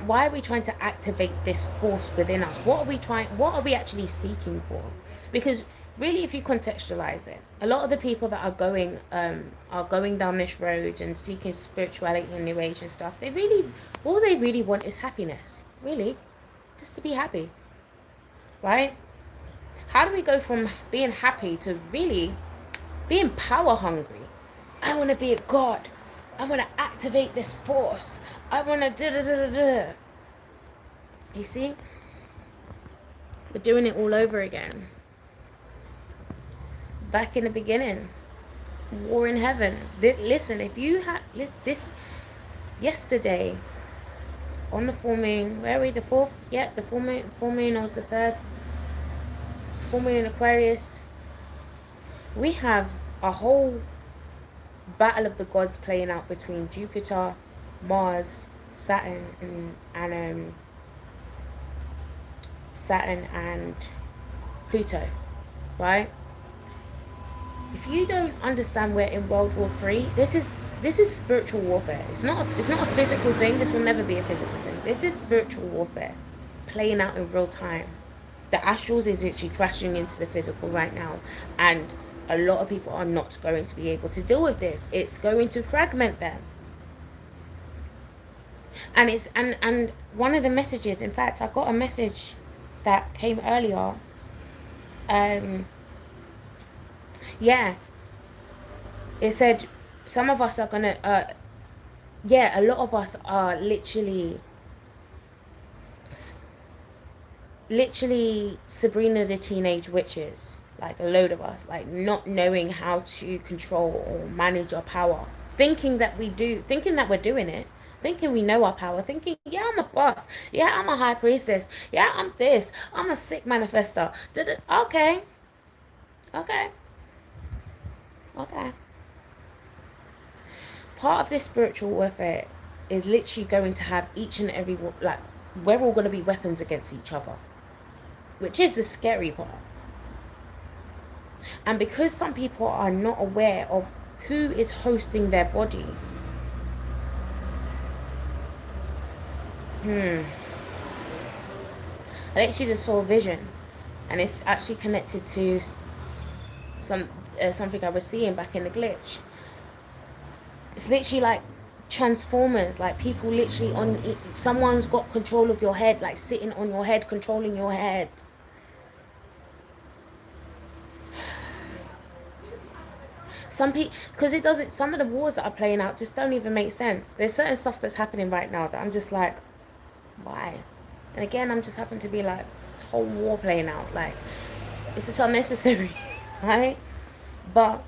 why are we trying to activate this force within us? What are we actually seeking for? Because really, if you contextualize it, a lot of the people that are going down this road and seeking spirituality and new age and stuff, all they really want is happiness. Really, just to be happy, right? How do we go from being happy to really being power hungry? I want to be a god. I want to activate this force. I want to da-da-da-da-da. You see? We're doing it all over again. Back in the beginning. War in heaven. Listen, if you had this yesterday on the full moon, where are we? The fourth? Yeah, the full moon or the third. Full moon in Aquarius. We have a whole battle of the gods playing out between Jupiter, Mars, Saturn and Pluto, right? If you don't understand we're in World War III, this is spiritual warfare. It's not a physical thing. This will never be a physical thing. This is spiritual warfare playing out in real time. The astrals is literally crashing into the physical right now, and a lot of people are not going to be able to deal with this. It's going to fragment them. And it's and one of the messages, in fact, I got a message that came earlier. Yeah, it said some of us are gonna a lot of us are literally Sabrina the Teenage Witches, like a load of us, like not knowing how to control or manage our power, thinking that we're doing it, thinking we know our power, thinking, yeah, I'm a boss, yeah, I'm a high priestess, yeah, I'm this, I'm a sick manifester. Okay. Part of this spiritual warfare is literally going to have each and every, like, we're all going to be weapons against each other, which is the scary part. And because some people are not aware of who is hosting their body, I actually just saw a vision, and it's actually connected to something I was seeing back in the glitch. It's literally like Transformers, like people literally someone's got control of your head, like sitting on your head, controlling your head. Some people, because some of the wars that are playing out just don't even make sense. There's certain stuff that's happening right now that I'm just like, why? And again, I'm just happen to be like, this whole war playing out, like, it's just unnecessary, right? But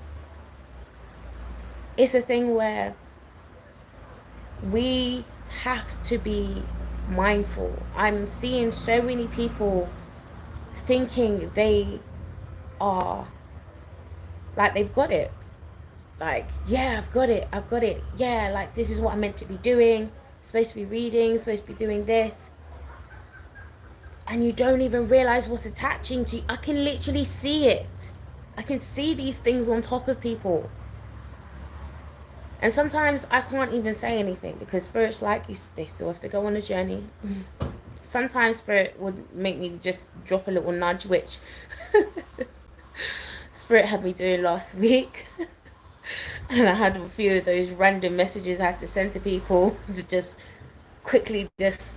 it's a thing where we have to be mindful. I'm seeing so many people thinking they are, like, they've got it. Like, yeah, I've got it. Yeah, like, this is what I'm meant to be doing. Supposed to be reading, supposed to be doing this. And you don't even realize what's attaching to you. I can literally see it. I can see these things on top of people. And sometimes I can't even say anything because spirits like you, they still have to go on a journey. Sometimes spirit would make me just drop a little nudge, which spirit had me doing last week. And I had a few of those random messages I had to send to people to just quickly just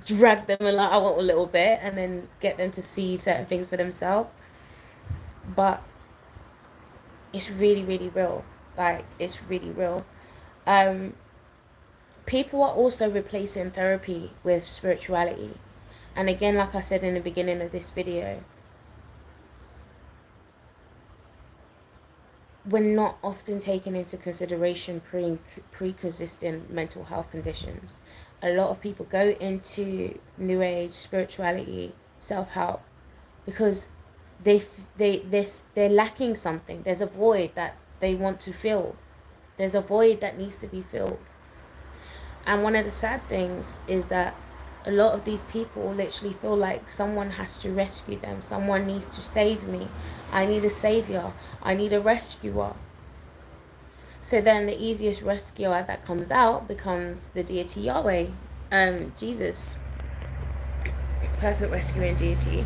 drag them out a little bit and then get them to see certain things for themselves. But it's really, really real. Like, it's really real. People are also replacing therapy with spirituality. And again, like I said in the beginning of this video, we're not often taking into consideration pre-existing mental health conditions. A lot of people go into new age spirituality, self-help, because they're lacking something. There's a void that they want to fill. There's a void that needs to be filled. And one of the sad things is that a lot of these people literally feel like someone has to rescue them. Someone needs to save me. I need a savior. I need a rescuer. So then the easiest rescuer that comes out becomes the deity Yahweh, Jesus, perfect rescuing deity.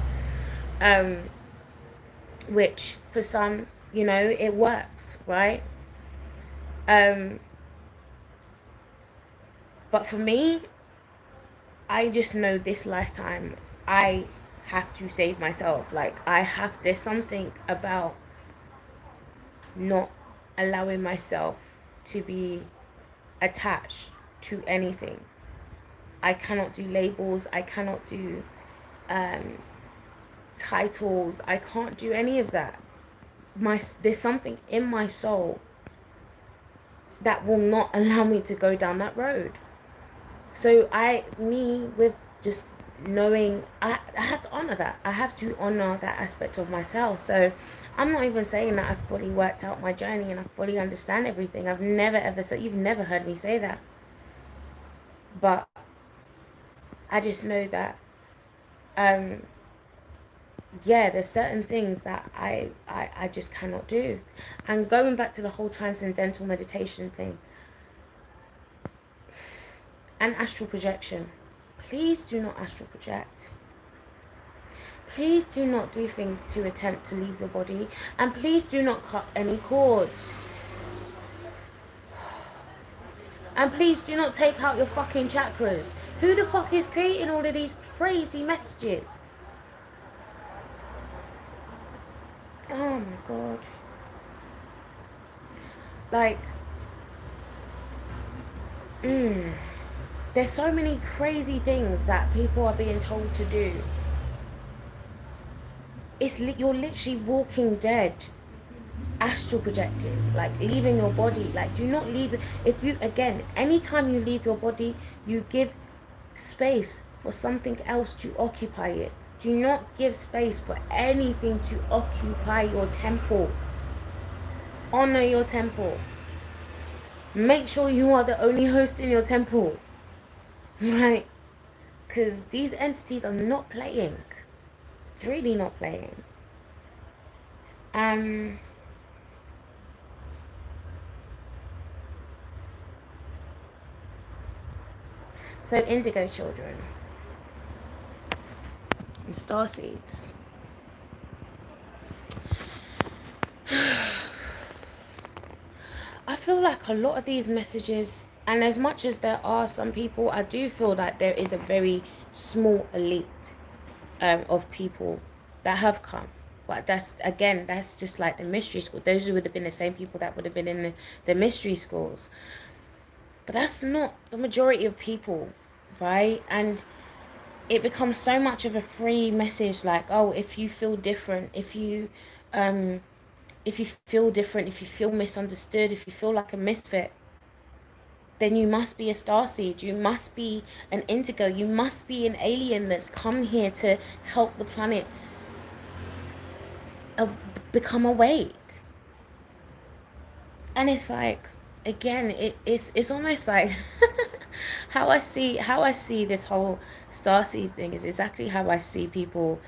Which for some, you know, it works, right? But for me, I just know this lifetime I have to save myself. Like, there's something about not allowing myself to be attached to anything. I cannot do labels. I cannot do titles. I can't do any of that. There's something in my soul that will not allow me to go down that road. So with just knowing, I have to honor that. I have to honor that aspect of myself. So I'm not even saying that I've fully worked out my journey and I fully understand everything. I've never ever said, you've never heard me say that. But I just know that, yeah, there's certain things that I just cannot do. And going back to the whole transcendental meditation thing and astral projection, please do not astral project. Please do not do things to attempt to leave your body. And please do not cut any cords. And please do not take out your fucking chakras. Who the fuck is creating all of these crazy messages? Oh my god. Like, there's so many crazy things that people are being told to do. You're literally walking dead, astral projecting, like leaving your body. Like, do not leave it. If you, again, anytime you leave your body, you give space for something else to occupy it. Do not give space for anything to occupy your temple. Honor your temple. Make sure you are the only host in your temple, right? Because these entities are not playing. It's really not playing. So indigo children and starseeds. I feel like a lot of these messages, and as much as there are some people, I do feel that there is a very small elite of people that have come. But that's just like the mystery school. Those would have been the same people that would have been in the mystery schools. But that's not the majority of people, right? And it becomes so much of a free message, like, oh, if you feel different, if you feel different, if you feel misunderstood, if you feel like a misfit, then you must be a starseed. You must be an indigo. You must be an alien that's come here to help the planet become awake. And it's like, again, it's almost like how I see this whole starseed thing is exactly how I see people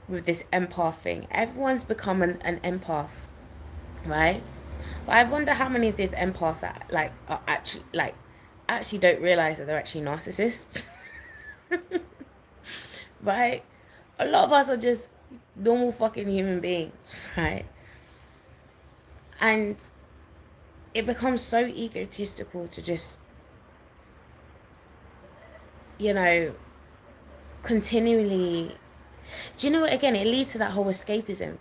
with this empath thing. Everyone's become an empath, right? But I wonder how many of these empaths are actually don't realize that they're actually narcissists. Right? A lot of us are just normal fucking human beings, right? And it becomes so egotistical to just, you know, continually. Do you know what? Again, it leads to that whole escapism,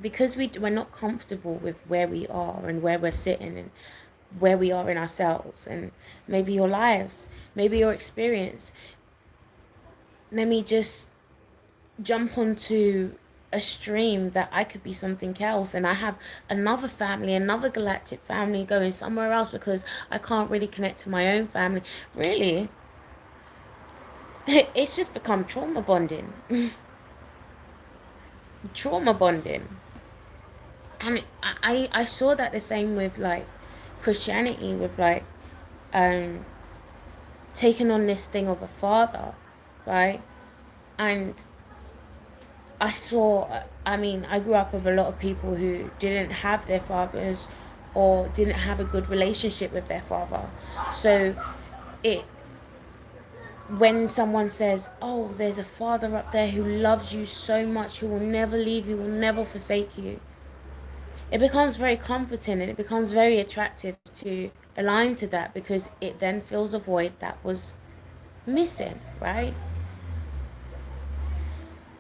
because we're not comfortable with where we are and where we're sitting, and where we are in ourselves, and maybe your lives, maybe your experience. Let me just jump onto a stream that I could be something else, and I have another family, another galactic family going somewhere else because I can't really connect to my own family. Really, it's just become trauma bonding. Trauma bonding. And I saw that the same with like Christianity, with like um taking on this thing of a father, right? And I grew up with a lot of people who didn't have their fathers or didn't have a good relationship with their father. So it when someone says, "Oh, there's a father up there who loves you so much, who will never leave you, will never forsake you," it becomes very comforting, and it becomes very attractive to align to that, because it then fills a void that was missing, right?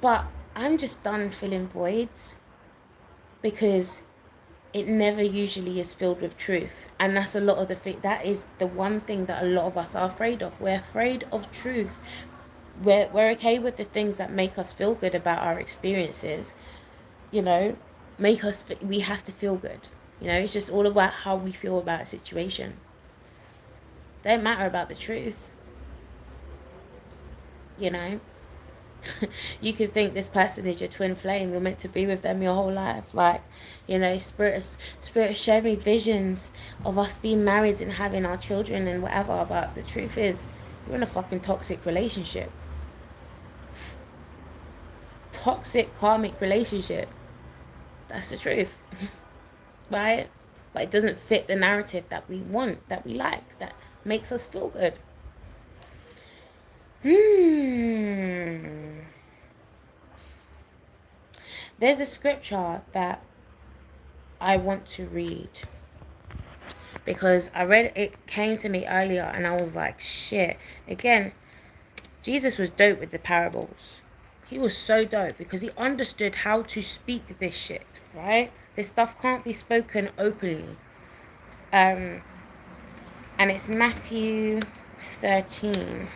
But I'm just done filling voids, because it never usually is filled with truth. And that's a lot of that is the one thing that a lot of us are afraid of. We're afraid of truth. We're okay with the things that make us feel good about our experiences, you know, we have to feel good. You know, it's just all about how we feel about a situation. Don't matter about the truth, you know. You could think this person is your twin flame, you're meant to be with them your whole life, like, you know, spirit showed me visions of us being married and having our children and whatever, but the truth is you're in a fucking toxic relationship, toxic karmic relationship. That's the truth. Right? But it doesn't fit the narrative that we want, that we like, that makes us feel good. There's a scripture that I want to read, because I read it, came to me earlier, and I was like, shit. Again, Jesus was dope with the parables. He was so dope because he understood how to speak this shit, right? This stuff can't be spoken openly. And it's Matthew 13,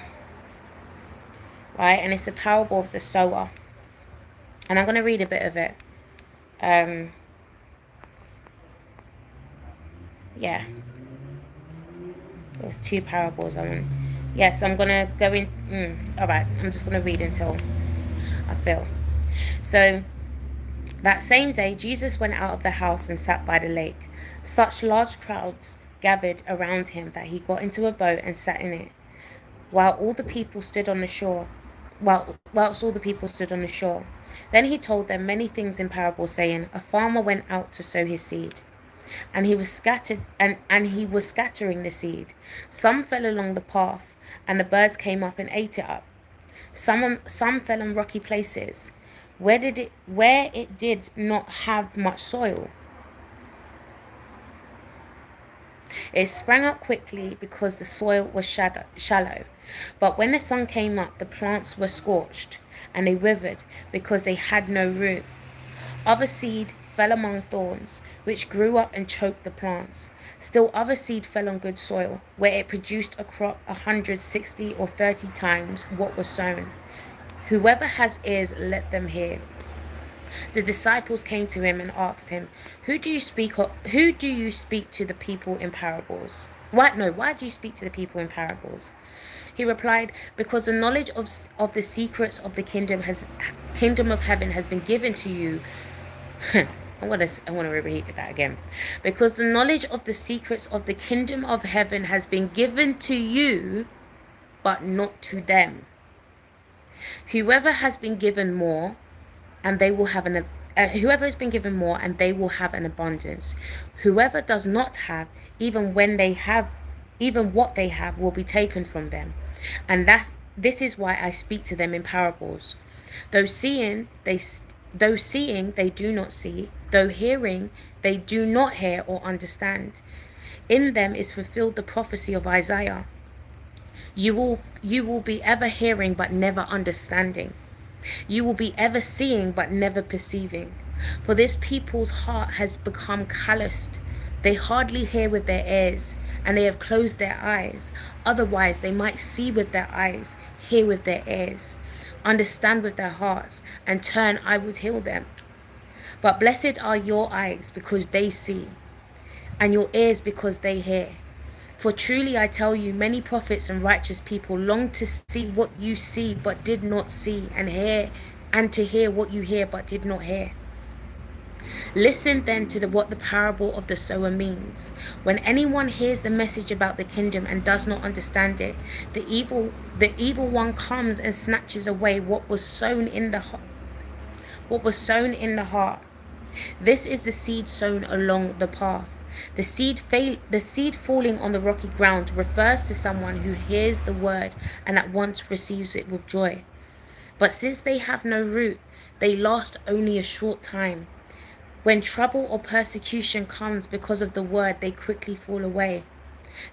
right? And it's a parable of the sower. And I'm going to read a bit of it. Yeah. There's two parables. Yes, I'm going to go in. All right. I'm just going to read until I feel. So, that same day, Jesus went out of the house and sat by the lake. Such large crowds gathered around him that he got into a boat and sat in it, whilst all the people stood on the shore. Then he told them many things in parables, saying, a farmer went out to sow his seed, and he was scattering the seed. Some fell along the path, and the birds came up and ate it up. Some fell on rocky places, where it did not have much soil. It sprang up quickly because the soil was shallow. But when the sun came up, the plants were scorched, and they withered because they had no root. Other seed fell among thorns, which grew up and choked the plants. Still other seed fell on good soil, where it produced a crop 160 or 30 times what was sown. Whoever has ears, let them hear. The disciples came to him and asked him, Who do you speak to the people in parables? Why do you speak to the people in parables? He replied, because the knowledge of the secrets of the kingdom of heaven has been given to you. I want to repeat that again. Because the knowledge of the secrets of the kingdom of heaven has been given to you, but not to them. Whoever has been given more, and they will have whoever has been given more, and they will have an abundance. Whoever does not have, even what they have will be taken from them. And this is why I speak to them in parables. Though seeing, they do not see. Though hearing, they do not hear or understand. In them is fulfilled the prophecy of Isaiah. You will be ever hearing but never understanding. You will be ever seeing but never perceiving. For this people's heart has become calloused. They hardly hear with their ears, and they have closed their eyes. Otherwise, they might see with their eyes, hear with their ears, understand with their hearts, and turn, I would heal them. But blessed are your eyes because they see, and your ears because they hear. For truly I tell you, many prophets and righteous people longed to see what you see, but did not see, and to hear what you hear, but did not hear. Listen then to what the parable of the sower means. When anyone hears the message about the kingdom and does not understand it, the evil one comes and snatches away what was sown in the heart. This is the seed sown along the path. The seed falling on the rocky ground refers to someone who hears the word and at once receives it with joy. But since they have no root, they last only a short time. When trouble or persecution comes because of the word, they quickly fall away.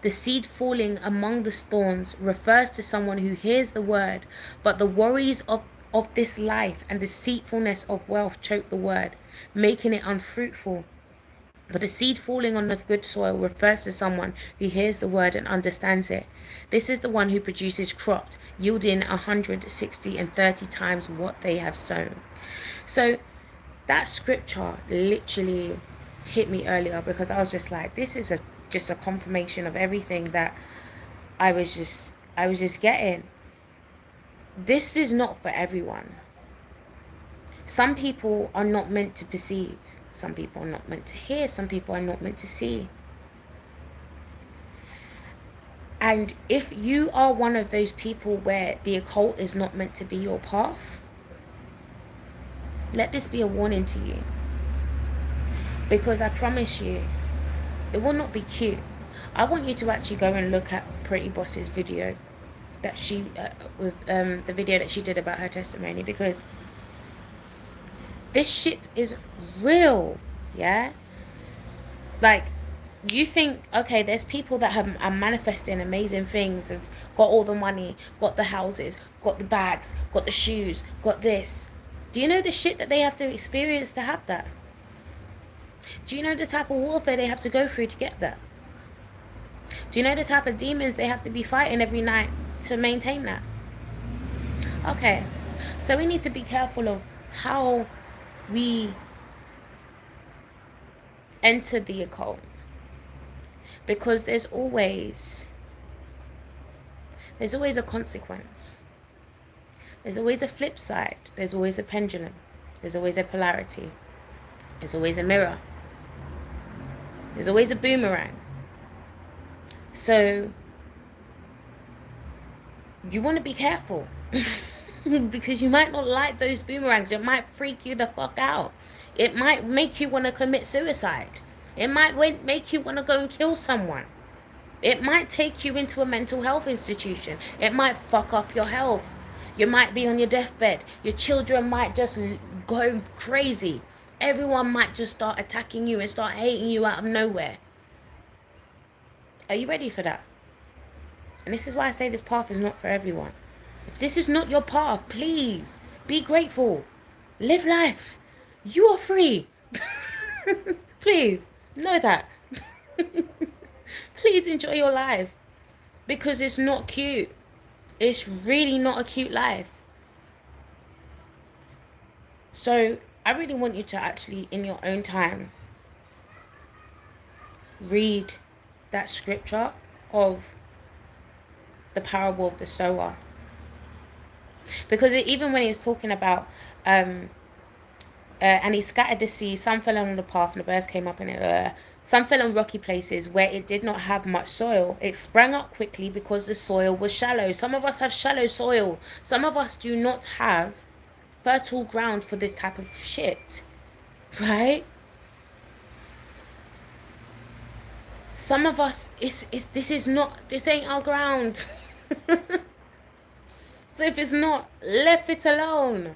The seed falling among the thorns refers to someone who hears the word, but the worries of this life and deceitfulness of wealth choke the word, making it unfruitful. But the seed falling on the good soil refers to someone who hears the word and understands it. This is the one who produces crops, yielding 160 and 30 times what they have sown. So that scripture literally hit me earlier, because I was just like, this is just a confirmation of everything that I was just getting. This is not for everyone. Some people are not meant to perceive. Some people are not meant to hear. Some people are not meant to see. And if you are one of those people where the occult is not meant to be your path, let this be a warning to you. Because I promise you, it will not be cute. I want you to actually go and look at Pretty Boss's video that she the video that she did about her testimony, because this shit is real. Yeah, like, you think, okay, there's people that are manifesting amazing things, have got all the money, got the houses, got the bags, got the shoes, got this. Do you know the shit that they have to experience to have that? Do you know the type of warfare they have to go through to get that? Do you know the type of demons they have to be fighting every night to maintain that? Okay, so we need to be careful of how we enter the occult, because there's always a consequence. There's always a flip side. There's always a pendulum. There's always a polarity. There's always a mirror. There's always a boomerang. So you want to be careful because you might not like those boomerangs. It might freak you the fuck out. It might make you want to commit suicide. It might make you want to go and kill someone. It might take you into a mental health institution. It might fuck up your health. You might be on your deathbed. Your children might just go crazy. Everyone might just start attacking you and start hating you out of nowhere. Are you ready for that? And this is why I say this path is not for everyone. If this is not your path, please be grateful. Live life. You are free. Please know that. Please enjoy your life, because it's not cute. It's really not a cute life. So I really want you to actually, in your own time, read that scripture of the parable of the sower. Because even when he was talking about and he scattered the seed, some fell on the path and the birds came up in it. Some fell on rocky places where it did not have much soil. It sprang up quickly because the soil was shallow. Some of us have shallow soil. Some of us do not have fertile ground for this type of shit, right? Some of us, this ain't our ground. So if it's not, left it alone.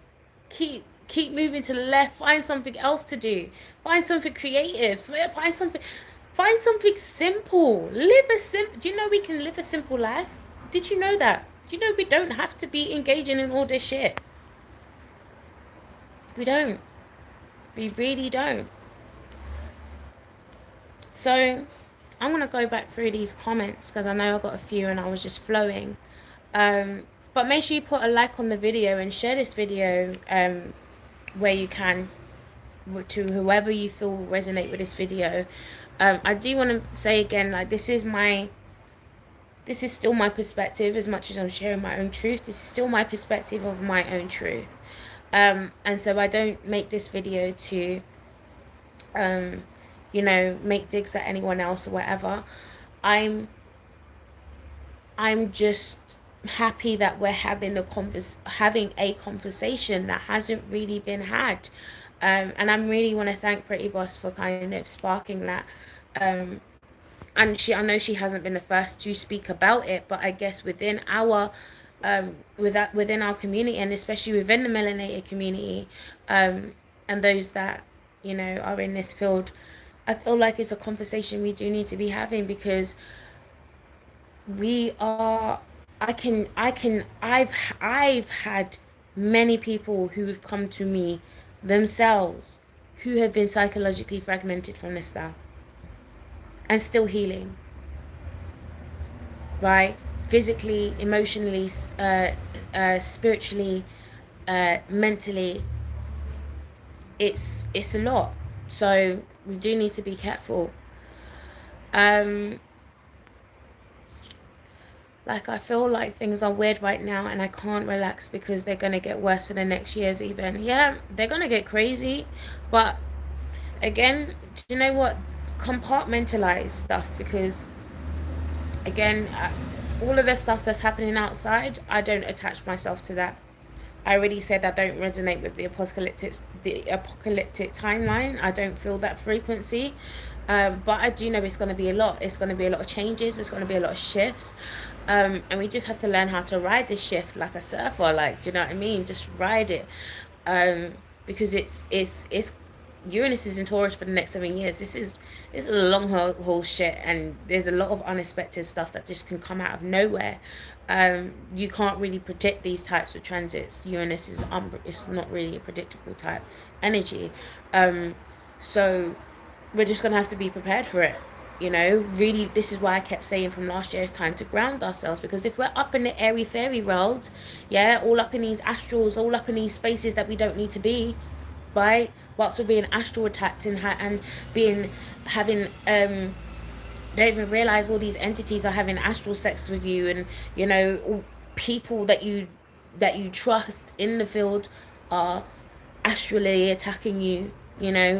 Keep moving to the left. Find something else to do. Find something creative. Find something simple. Do you know we can live a simple life? Did you know that? Do you know we don't have to be engaging in all this shit? We don't. We really don't. So I'm gonna go back through these comments because I know I got a few and I was just flowing. But make sure you put a like on the video and share this video where you can, to whoever you feel will resonate with this video. I do want to say again, like, this is still my perspective. As much as I'm sharing my own truth, this is still my perspective of my own truth. And so I don't make this video to make digs at anyone else or whatever. I'm just happy that we're having a conversation that hasn't really been had. And I really want to thank Pretty Boss for kind of sparking that. And I know she hasn't been the first to speak about it, but I guess within our within our community, and especially within the melanated community, and those that are in this field, I feel like it's a conversation we do need to be having, because we are I've had many people who have come to me themselves who have been psychologically fragmented from this stuff and still healing, right? Physically, emotionally, spiritually, mentally. It's a lot. So we do need to be careful. Like, I feel like things are weird right now and I can't relax because they're going to get worse for the next years even. Yeah, they're going to get crazy. But again, do you know what? Compartmentalize stuff, because again, all of the stuff that's happening outside, I don't attach myself to that. I already said I don't resonate with the apocalyptic timeline. I don't feel that frequency. But I do know it's going to be a lot. It's going to be a lot of changes. It's going to be a lot of shifts. And we just have to learn how to ride this shift like a surfer. Like, do you know what I mean? Just ride it. Because it's Uranus is in Taurus for the next 7 years. This is a long haul shit, and there's a lot of unexpected stuff that just can come out of nowhere. You can't really predict these types of transits. Uranus is it's not really a predictable type energy. So we're just gonna have to be prepared for it. Really, this is why I kept saying from last year, it's time to ground ourselves, because if we're up in the airy fairy world, yeah, all up in these astrals, all up in these spaces that we don't need to be, right? Whilst we're being astral attacked and having don't even realize all these entities are having astral sex with you, and people that you trust in the field are astrally attacking you,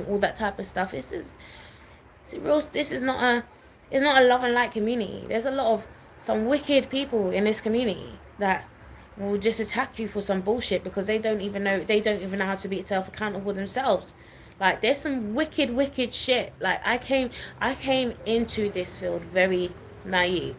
all that type of stuff. This is not a love and light community. There's a lot of some wicked people in this community that will just attack you for some bullshit because they don't even know how to be self accountable themselves. Like, there's some wicked shit. Like, I came into this field very naive.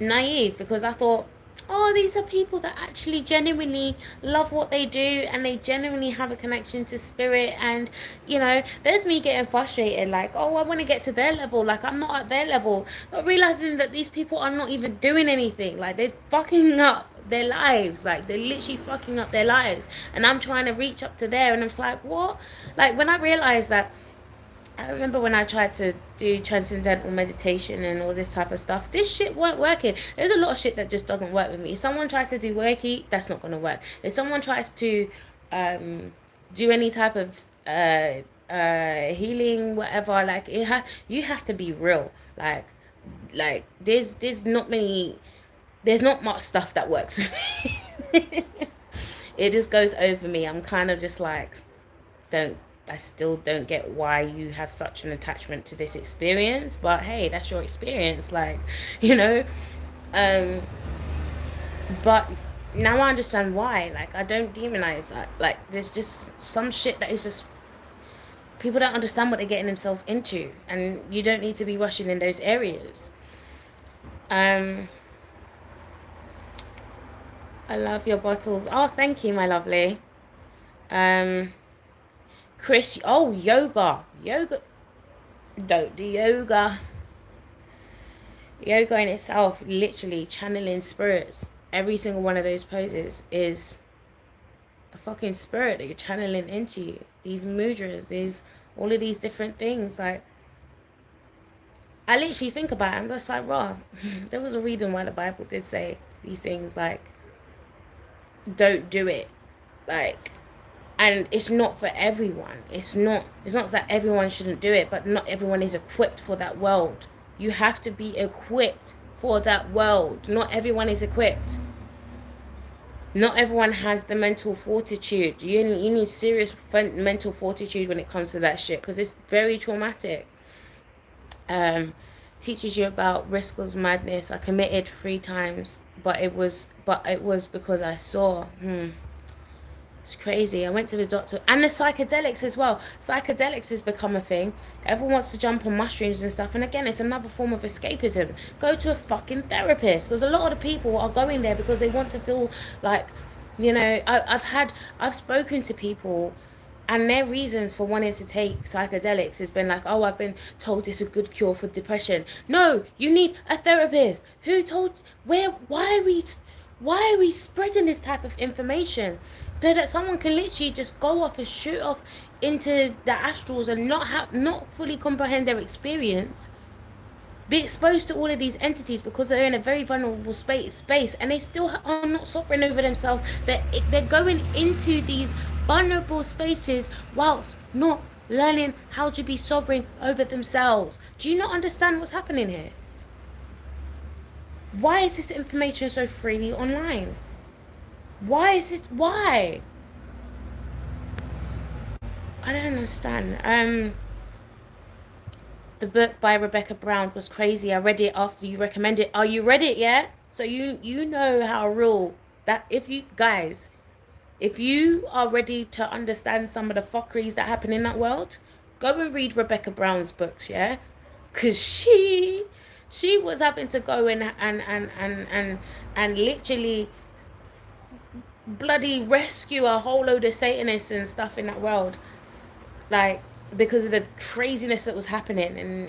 Naive because I thought, oh, these are people that actually genuinely love what they do and they genuinely have a connection to spirit. And there's me getting frustrated, like, oh, I want to get to their level, like I'm not at their level, not realizing that these people are not even doing anything. Like, they're fucking up their lives, like they're literally fucking up their lives, and I'm trying to reach up to there, and I'm just like, what? Like, when I realized that, I remember when I tried to do transcendental meditation and all this type of stuff, this shit weren't working. There's a lot of shit that just doesn't work with me. If someone tries to do Reiki, that's not going to work. If someone tries to do any type of healing, whatever, like, you have to be real. Like there's not much stuff that works with me. It just goes over me. I'm kind of just like, I still don't get why you have such an attachment to this experience, but hey, that's your experience, like, but now I understand why. Like, I don't demonize that. Like, there's just some shit that is just, people don't understand what they're getting themselves into, and you don't need to be rushing in those areas. I love your bottles. Oh, thank you, my lovely. Chris, oh, yoga. Don't do yoga. Yoga in itself, literally channeling spirits. Every single one of those poses is a fucking spirit that you're channeling into you. These mudras, these all of these different things. Like, I literally think about it, I'm just like, raw. There was a reason why the Bible did say these things, like, don't do it. Like, and it's not for everyone. It's not that everyone shouldn't do it, but not everyone is equipped for that world. You have to be equipped for that world. Not everyone is equipped. Not everyone has the mental fortitude. You need serious mental fortitude when it comes to that shit, because it's very traumatic. Teaches you about Riskel's madness. I committed 3 times, but it was because I saw. It's crazy. I went to the doctor, and the psychedelics as well. Psychedelics has become a thing. Everyone wants to jump on mushrooms and stuff, and again, it's another form of escapism. Go to a fucking therapist, because a lot of the people are going there because they want to feel like, I've spoken to people, and their reasons for wanting to take psychedelics has been like, oh, I've been told it's a good cure for depression. No, you need a therapist. Who told? Why are we spreading this type of information so that someone can literally just go off and shoot off into the astrals and not fully comprehend their experience, be exposed to all of these entities because they're in a very vulnerable space, and they still are not sovereign over themselves. They're going into these vulnerable spaces whilst not learning how to be sovereign over themselves. Do you not understand what's happening here? Why is this information so freely online? Why? I don't understand. The book by Rebecca Brown was crazy. I read it after you recommended it. Oh, you read it yet? So you know how real that, if you are ready to understand some of the fuckeries that happen in that world, go and read Rebecca Brown's books, yeah? Because she was having to go in and literally bloody rescue a whole load of Satanists and stuff in that world, like, because of the craziness that was happening in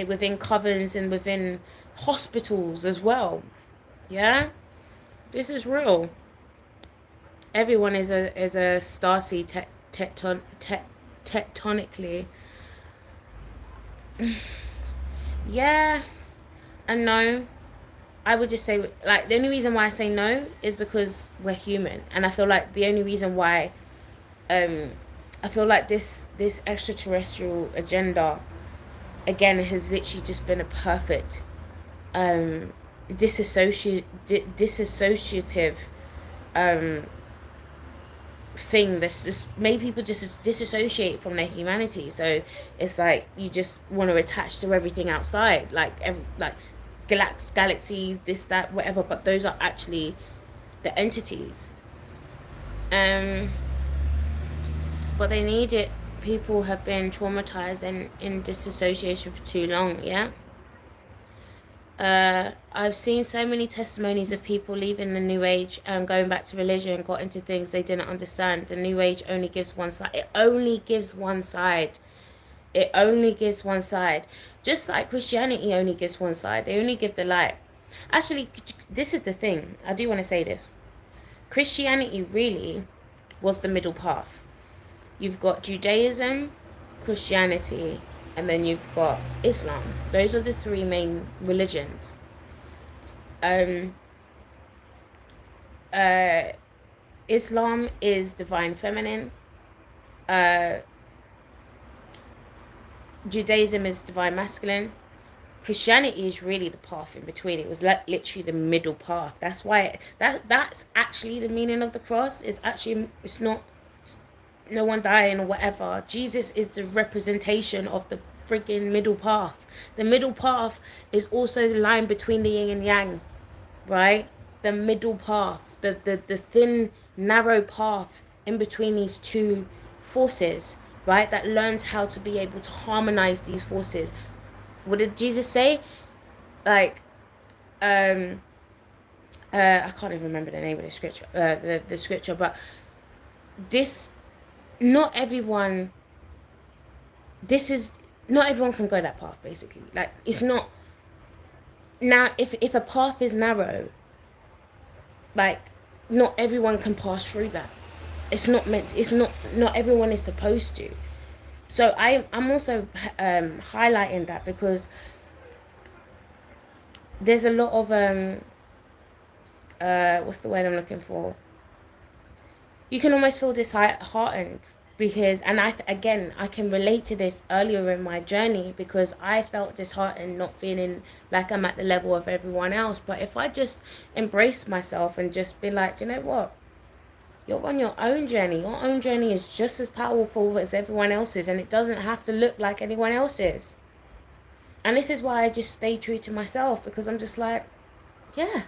within covens and within hospitals as well. Yeah, this is real. Everyone is a starseed tectonically. Yeah, and no. I would just say, like, the only reason why I say no is because we're human, and I feel like the only reason why, I feel like this extraterrestrial agenda, again, has literally just been a perfect, disassociative, thing that's just made people just disassociate from their humanity. So it's like you just want to attach to everything outside, like galaxies, this, that, whatever, but those are actually the entities. But they need it. People have been traumatized and in disassociation for too long. Yeah. I've seen so many testimonies of people leaving the New Age and going back to religion, got into things they didn't understand. The New Age only gives one side. It only gives one side. It only gives one side. Just like Christianity only gives one side. They only give the light. Actually, this is the thing. I do want to say this. Christianity really was the middle path. You've got Judaism, Christianity, and then you've got Islam. Those are the 3 main religions. Islam is divine feminine. Judaism is divine masculine. Christianity is really the path in between. It was literally the middle path. That's why that's actually the meaning of the cross. It's not no one dying or whatever. Jesus is the representation of the freaking middle path. The middle path is also the line between the yin and yang, right? The middle path, the thin, narrow path in between these 2 forces, right? That learns how to be able to harmonize these forces. What did Jesus say? Like, I can't even remember the name of the scripture, the scripture, but not everyone can go that path, basically. Like, if a path is narrow, like, not everyone can pass through that. Not everyone is supposed to. So I'm also highlighting that because there's a lot of what's the word I'm looking for? You can almost feel disheartened because, and again, I can relate to this earlier in my journey because I felt disheartened, not feeling like I'm at the level of everyone else. But if I just embrace myself and just be like, you know what? You're on your own journey. Your own journey is just as powerful as everyone else's, and it doesn't have to look like anyone else's. And this is why I just stay true to myself, because I'm just like, yeah,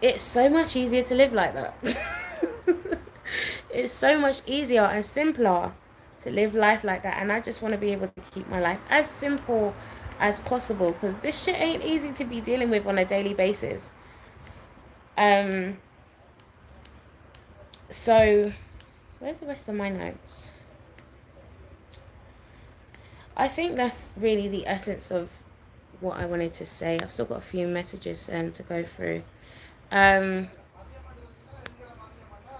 it's so much easier to live like that. It's so much easier and simpler to live life like that. And I just want to be able to keep my life as simple as possible, because this shit ain't easy to be dealing with on a daily basis. So where's the rest of my notes? I think that's really the essence of what I wanted to say. I've still got a few messages to go through.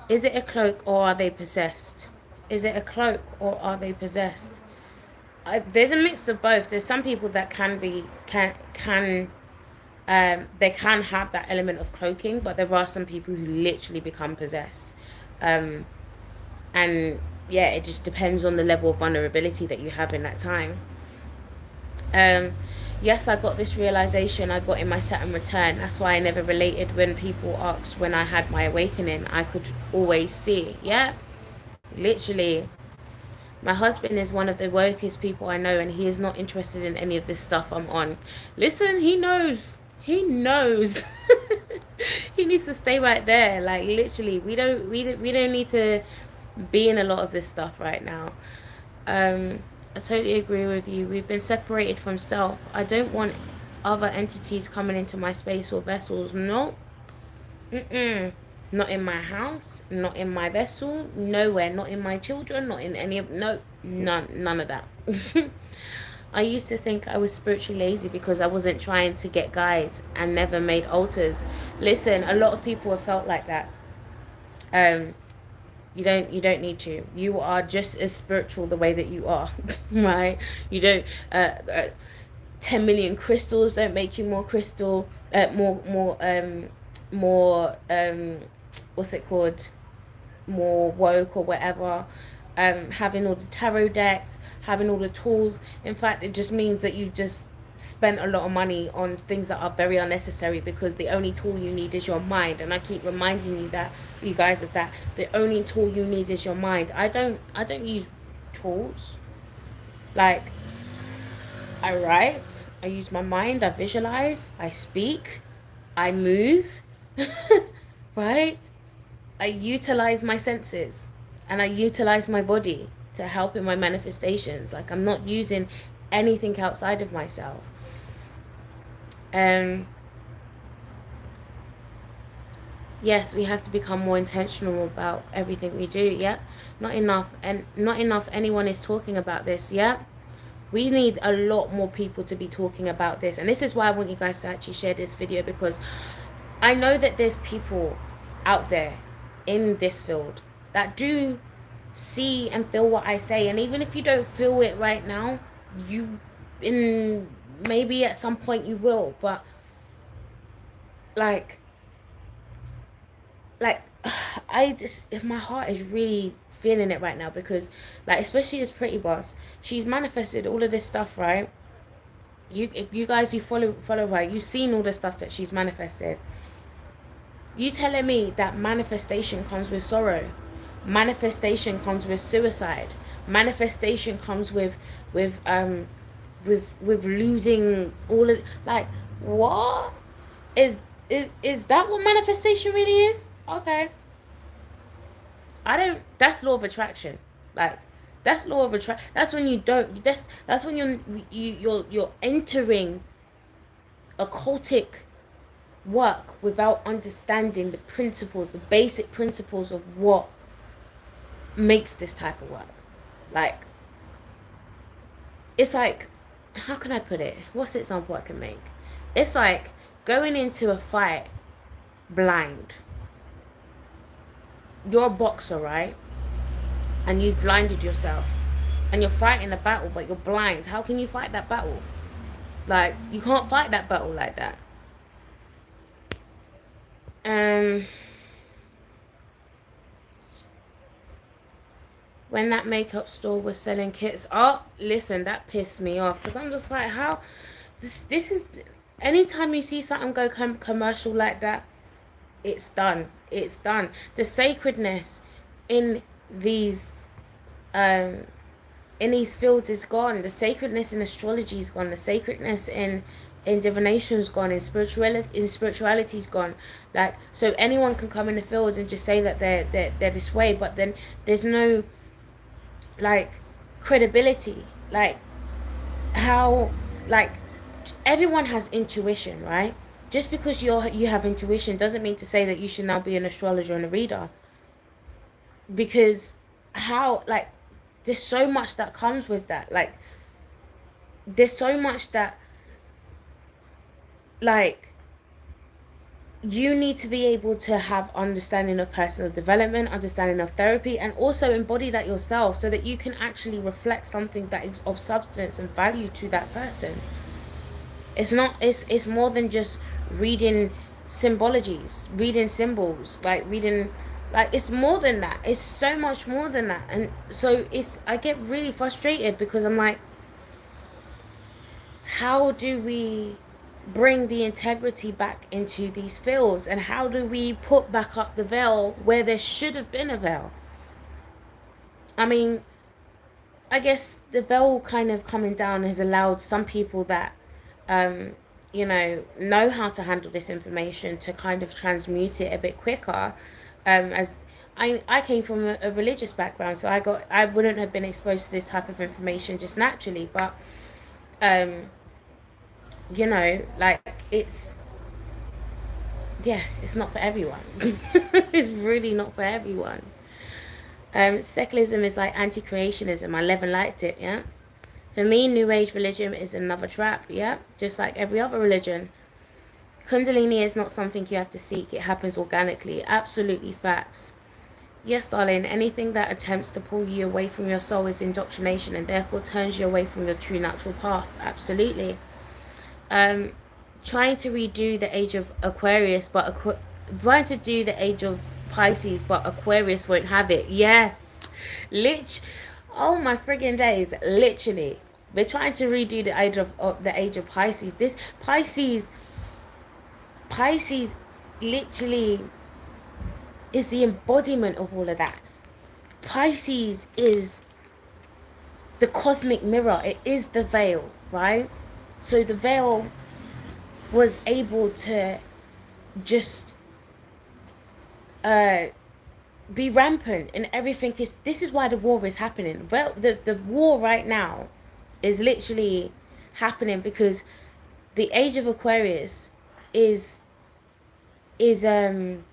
Is it a cloak or are they possessed? Is it a cloak or are they possessed? There's a mix of both. There's some people that they can have that element of cloaking, but there are some people who literally become possessed. And yeah, it just depends on the level of vulnerability that you have in that time. Yes, I got this realization I got in my Saturn return. That's why I never related when people asked when I had my awakening. I could always see, yeah, literally. My husband is one of the wokest people I know, and he is not interested in any of this stuff I'm on. Listen, he knows. He knows. He needs to stay right there. Like literally, we don't need to be in a lot of this stuff right now. I totally agree with you. We've been separated from self. I don't want other entities coming into my space or vessels. No. Mm-mm. Not in my house, not in my vessel, nowhere, not in my children, not in any of, no, none of that. I used to think I was spiritually lazy because I wasn't trying to get guides and never made altars. Listen, a lot of people have felt like that. Um, you don't need to. You are just as spiritual the way that you are, right? You don't. 10 million crystals don't make you more crystal. More what's it called? More woke or whatever. Having all the tarot decks, having all the tools. In fact, it just means that you just spent a lot of money on things that are very unnecessary, because the only tool you need is your mind. And I keep reminding you guys of that. The only tool you need is your mind. I don't use tools. Like, I write, I use my mind, I visualize, I speak, I move, right? I utilize my senses and I utilize my body to help in my manifestations. Like, I'm not using anything outside of myself. Yes, we have to become more intentional about everything we do. Yeah, not enough anyone is talking about this. Yeah, we need a lot more people to be talking about this, and this is why I want you guys to actually share this video, because I know that there's people out there in this field that do see and feel what I say. And even if you don't feel it right now, you in maybe at some point you will. But like I just, my heart is really feeling it right now, because like, especially as Pretty Boss, she's manifested all of this stuff, right? If you guys who follow her, you've seen all the stuff that she's manifested. You telling me that manifestation comes with sorrow, manifestation comes with suicide, manifestation comes with losing all of, like, what is that what manifestation really is? Okay, I don't. That's law of attraction. Like, that's law of attraction. That's when you don't. That's when you're entering occultic work without understanding the principles, the basic principles of what makes this type of work. Like, it's like, how can I put it? What's the example I can make? It's like going into a fight blind. You're a boxer, right? And you've blinded yourself. and you're fighting a battle, but you're blind. How can you fight that battle? Like, you can't fight that battle like that. When that makeup store was selling kits, oh, listen, that pissed me off, because I'm just like, how, this is, anytime you see something go commercial like that, it's done. It's done. The sacredness in these um in these fields is gone. The sacredness in astrology is gone. The sacredness in divination is gone. In spirituality is gone. Like, so anyone can come in the fields and just say that they're this way, but then there's no, like, credibility. Like, how, like, everyone has intuition, right? Just because you have intuition doesn't mean to say that you should now be an astrologer and a reader. Because how, like, there's so much that comes with that. Like, there's so much that, like, you need to be able to have understanding of personal development, understanding of therapy, and also embody that yourself, so that you can actually reflect something that is of substance and value to that person. It's not, it's more than just reading symbologies, reading symbols, like reading, like, it's more than that. It's so much more than that. And so it's, I get really frustrated, because I'm like, how do we bring the integrity back into these fields, and how do we put back up the veil where there should have been a veil? I mean, I guess the veil kind of coming down has allowed some people that know how to handle this information to kind of transmute it a bit quicker. As I came from a religious background, so I wouldn't have been exposed to this type of information just naturally, but like, it's not for everyone. It's really not for everyone. Secularism is like anti-creationism. I never liked it, yeah. For me, New Age religion is another trap, yeah, just like every other religion. Kundalini is not something you have to seek. It happens organically. Absolutely facts. Yes, darling, anything that attempts to pull you away from your soul is indoctrination, and therefore turns you away from your true natural path. Absolutely. Trying to redo the age of Aquarius, but trying to do the age of Pisces, but Aquarius won't have it. Yes. Oh my friggin' days. Literally. We're trying to redo the age of Pisces. This Pisces literally is the embodiment of all of that. Pisces is the cosmic mirror. It is the veil, right? So the veil was able to just be rampant, and everything is, this is why the war is happening. Well, the war right now is literally happening because the age of Aquarius is there's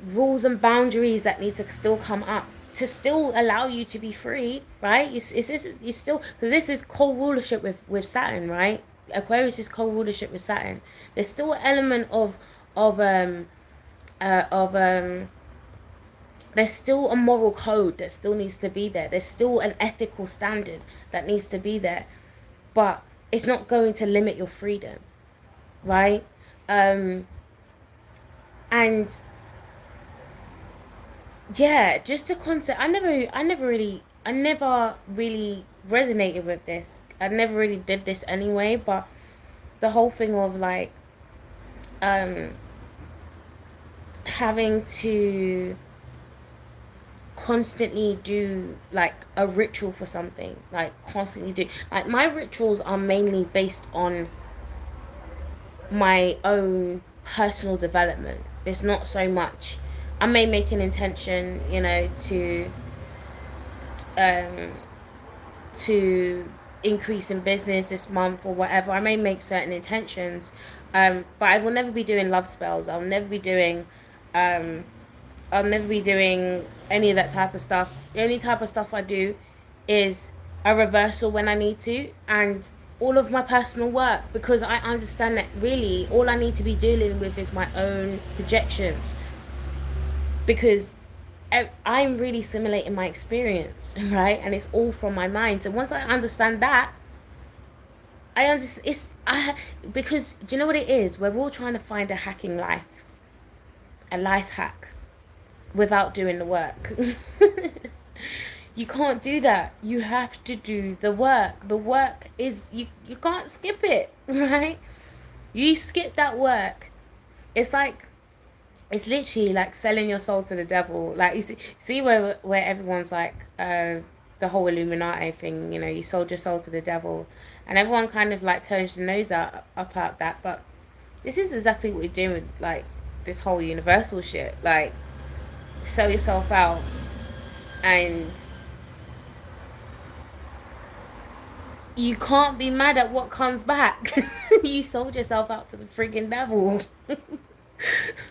rules and boundaries that need to still come up to still allow you to be free, right? It's still, because this is co-rulership with Saturn, right? Aquarius is co-rulership with Saturn. There's still an element of there's still a moral code that still needs to be there. There's still an ethical standard that needs to be there, but it's not going to limit your freedom, right? And yeah, just a concept. I never really resonated with this. I never really did this anyway, but the whole thing of like having to constantly do like a ritual for something, like constantly do, like, my rituals are mainly based on my own personal development. It's not so much, I may make an intention, to increase in business this month or whatever. I may make certain intentions, but I will never be doing love spells. I'll never be doing any of that type of stuff. The only type of stuff I do is a reversal when I need to, and all of my personal work, because I understand that really all I need to be dealing with is my own projections. Because I'm really simulating my experience, right? And it's all from my mind. So once I understand that, I understand because do you know what it is? We're all trying to find a hacking life, a life hack, without doing the work. You can't do that. You have to do the work. The work is you can't skip it, right? You skip that work. It's like it's literally like selling your soul to the devil. Like you see where everyone's like the whole Illuminati thing, you know, you sold your soul to the devil, and everyone kind of like turns their nose up at that. But this is exactly what you're doing with like this whole universal shit. Like sell yourself out, and you can't be mad at what comes back. You sold yourself out to the friggin' devil.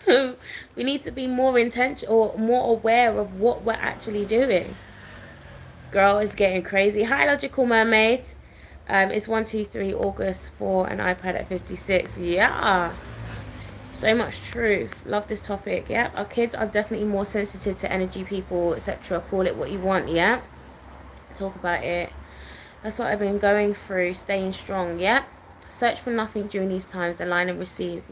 We need to be more intentional or more aware of what we're actually doing. Girl, it's getting crazy. Hi, Logical Mermaid. It's 123 August for an iPad at 56. Yeah. So much truth. Love this topic. Yeah. Our kids are definitely more sensitive to energy, people, etc. Call it what you want. Yeah. Talk about it. That's what I've been going through. Staying strong. Yeah. Search for nothing during these times. Align and receive.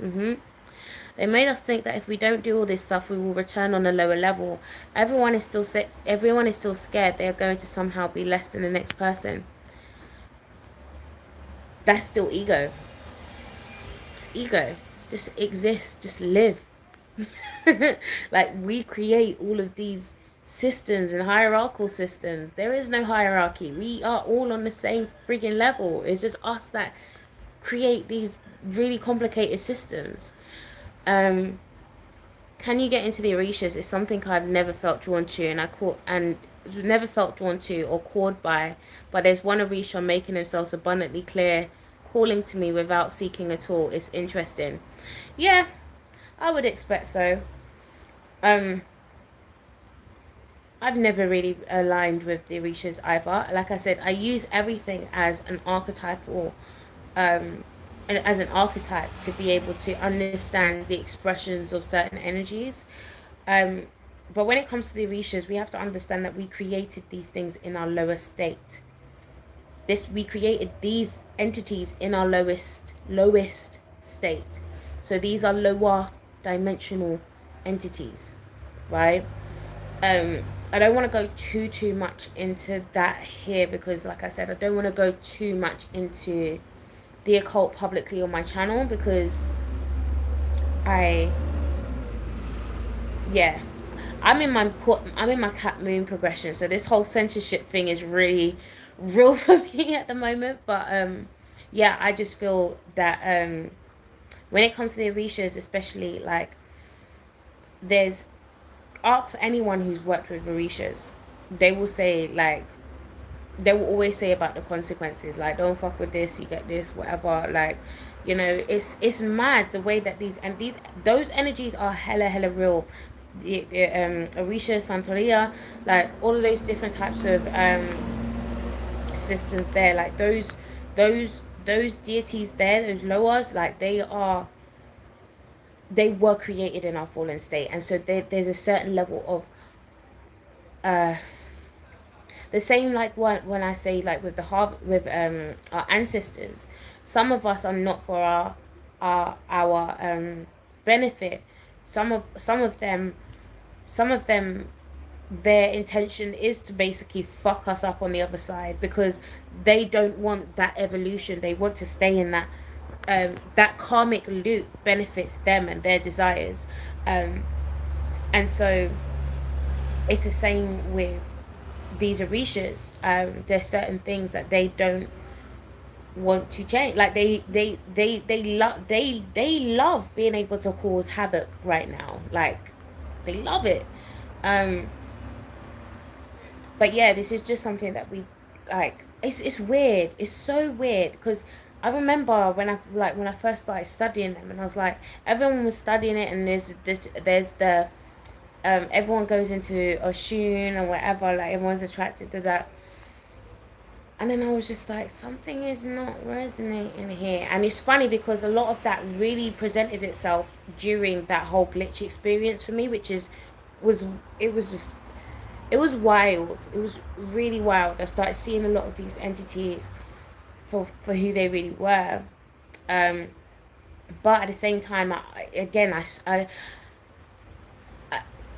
They made us think that if we don't do all this stuff, we will return on a lower level. Everyone is still scared they are going to somehow be less than the next person. That's still ego. It's ego. Just exist. Just live. Like we create all of these systems and hierarchical systems. There is no hierarchy. We are all on the same freaking level. It's just us that create these really complicated systems. Can you get into the Orishas? It's something I've never felt drawn to, and never felt drawn to or called by. But there's one Orisha making themselves abundantly clear, calling to me without seeking at all. It's interesting. Yeah, I would expect so. I've never really aligned with the Orishas either. Like I said, I use everything as an archetypal as an archetype to be able to understand the expressions of certain energies. But when it comes to the Orishas, we have to understand that we created these things in our lower state. We created these entities in our lowest state. So these are lower dimensional entities, right? I don't want to go too much into that here because, like I said, I don't want to go too much into the occult publicly on my channel because I'm in my cat moon progression, so this whole censorship thing is really real for me at the moment. But yeah, I just feel that when it comes to the Orishas, especially, like, there's ask anyone who's worked with Orishas, they will say, like, they will always say about the consequences, like, don't fuck with this, you get this, whatever. Like, you know, it's mad the way that those energies are hella real. The Orisha, Santeria, like all of those different types of systems there, like those deities there, those loas, like they were created in our fallen state, and so there's a certain level of the same, like when I say, like, with our ancestors, some of us are not for our benefit. Some of them, their intention is to basically fuck us up on the other side because they don't want that evolution. They want to stay in that karmic loop benefits them and their desires. And so it's the same with these Orishas. There's certain things that they don't want to change. Like they love being able to cause havoc right now. Like they love it. But yeah, this is just something that we, like, it's weird. It's so weird because I remember when I first started studying them, and I was like, everyone was studying it, and there's the everyone goes into Oshun or whatever, like everyone's attracted to that. And then I was just like, something is not resonating here. And it's funny because a lot of that really presented itself during that whole glitch experience for me, which is was, it was just, it was wild. It was really wild. I started seeing a lot of these entities for who they really were. Um, but at the same time,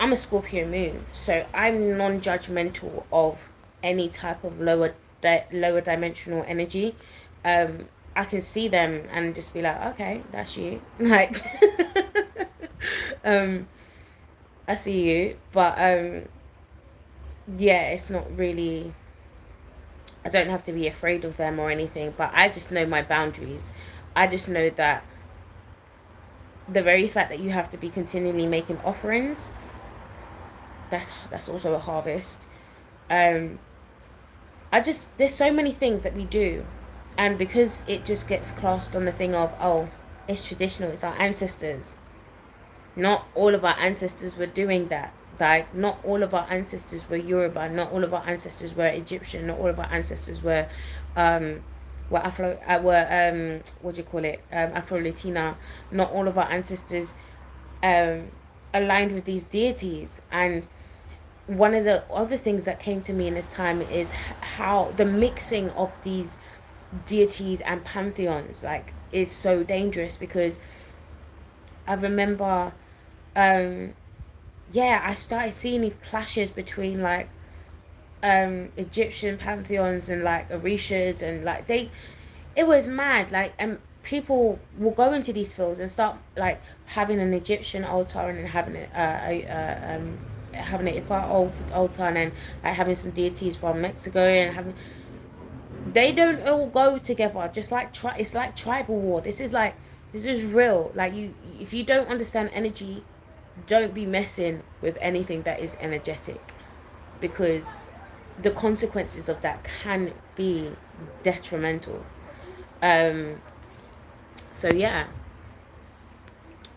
I'm a Scorpio moon, so I'm non-judgmental of any type of lower dimensional energy. I can see them and just be like, okay, that's you. Like, um, I see you, but yeah, it's not really. I don't have to be afraid of them or anything, but I just know my boundaries. I just know that the very fact that you have to be continually making offerings, that's also a harvest. Um, there's so many things that we do, and because it just gets classed on the thing of, oh, it's traditional, it's our ancestors. Not all of our ancestors were doing that. Like, not all of our ancestors were Yoruba. Not all of our ancestors were Egyptian. Not all of our ancestors um, what do you call it? Afro Latina. Not all of our ancestors um, aligned with these deities. And one of the other things that came to me in this time is how the mixing of these deities and pantheons like is so dangerous, because I remember um yeah, I started seeing these clashes between like Egyptian pantheons and like Orishas, and like it was mad. Like, and people will go into these fields and start like having an Egyptian altar, and then having an Ifa altar, and then like having some deities from Mexico, and having, they don't all go together. Just like it's like tribal war. This is real. Like, you, if you don't understand energy, don't be messing with anything that is energetic, because the consequences of that can be detrimental. Um, so yeah.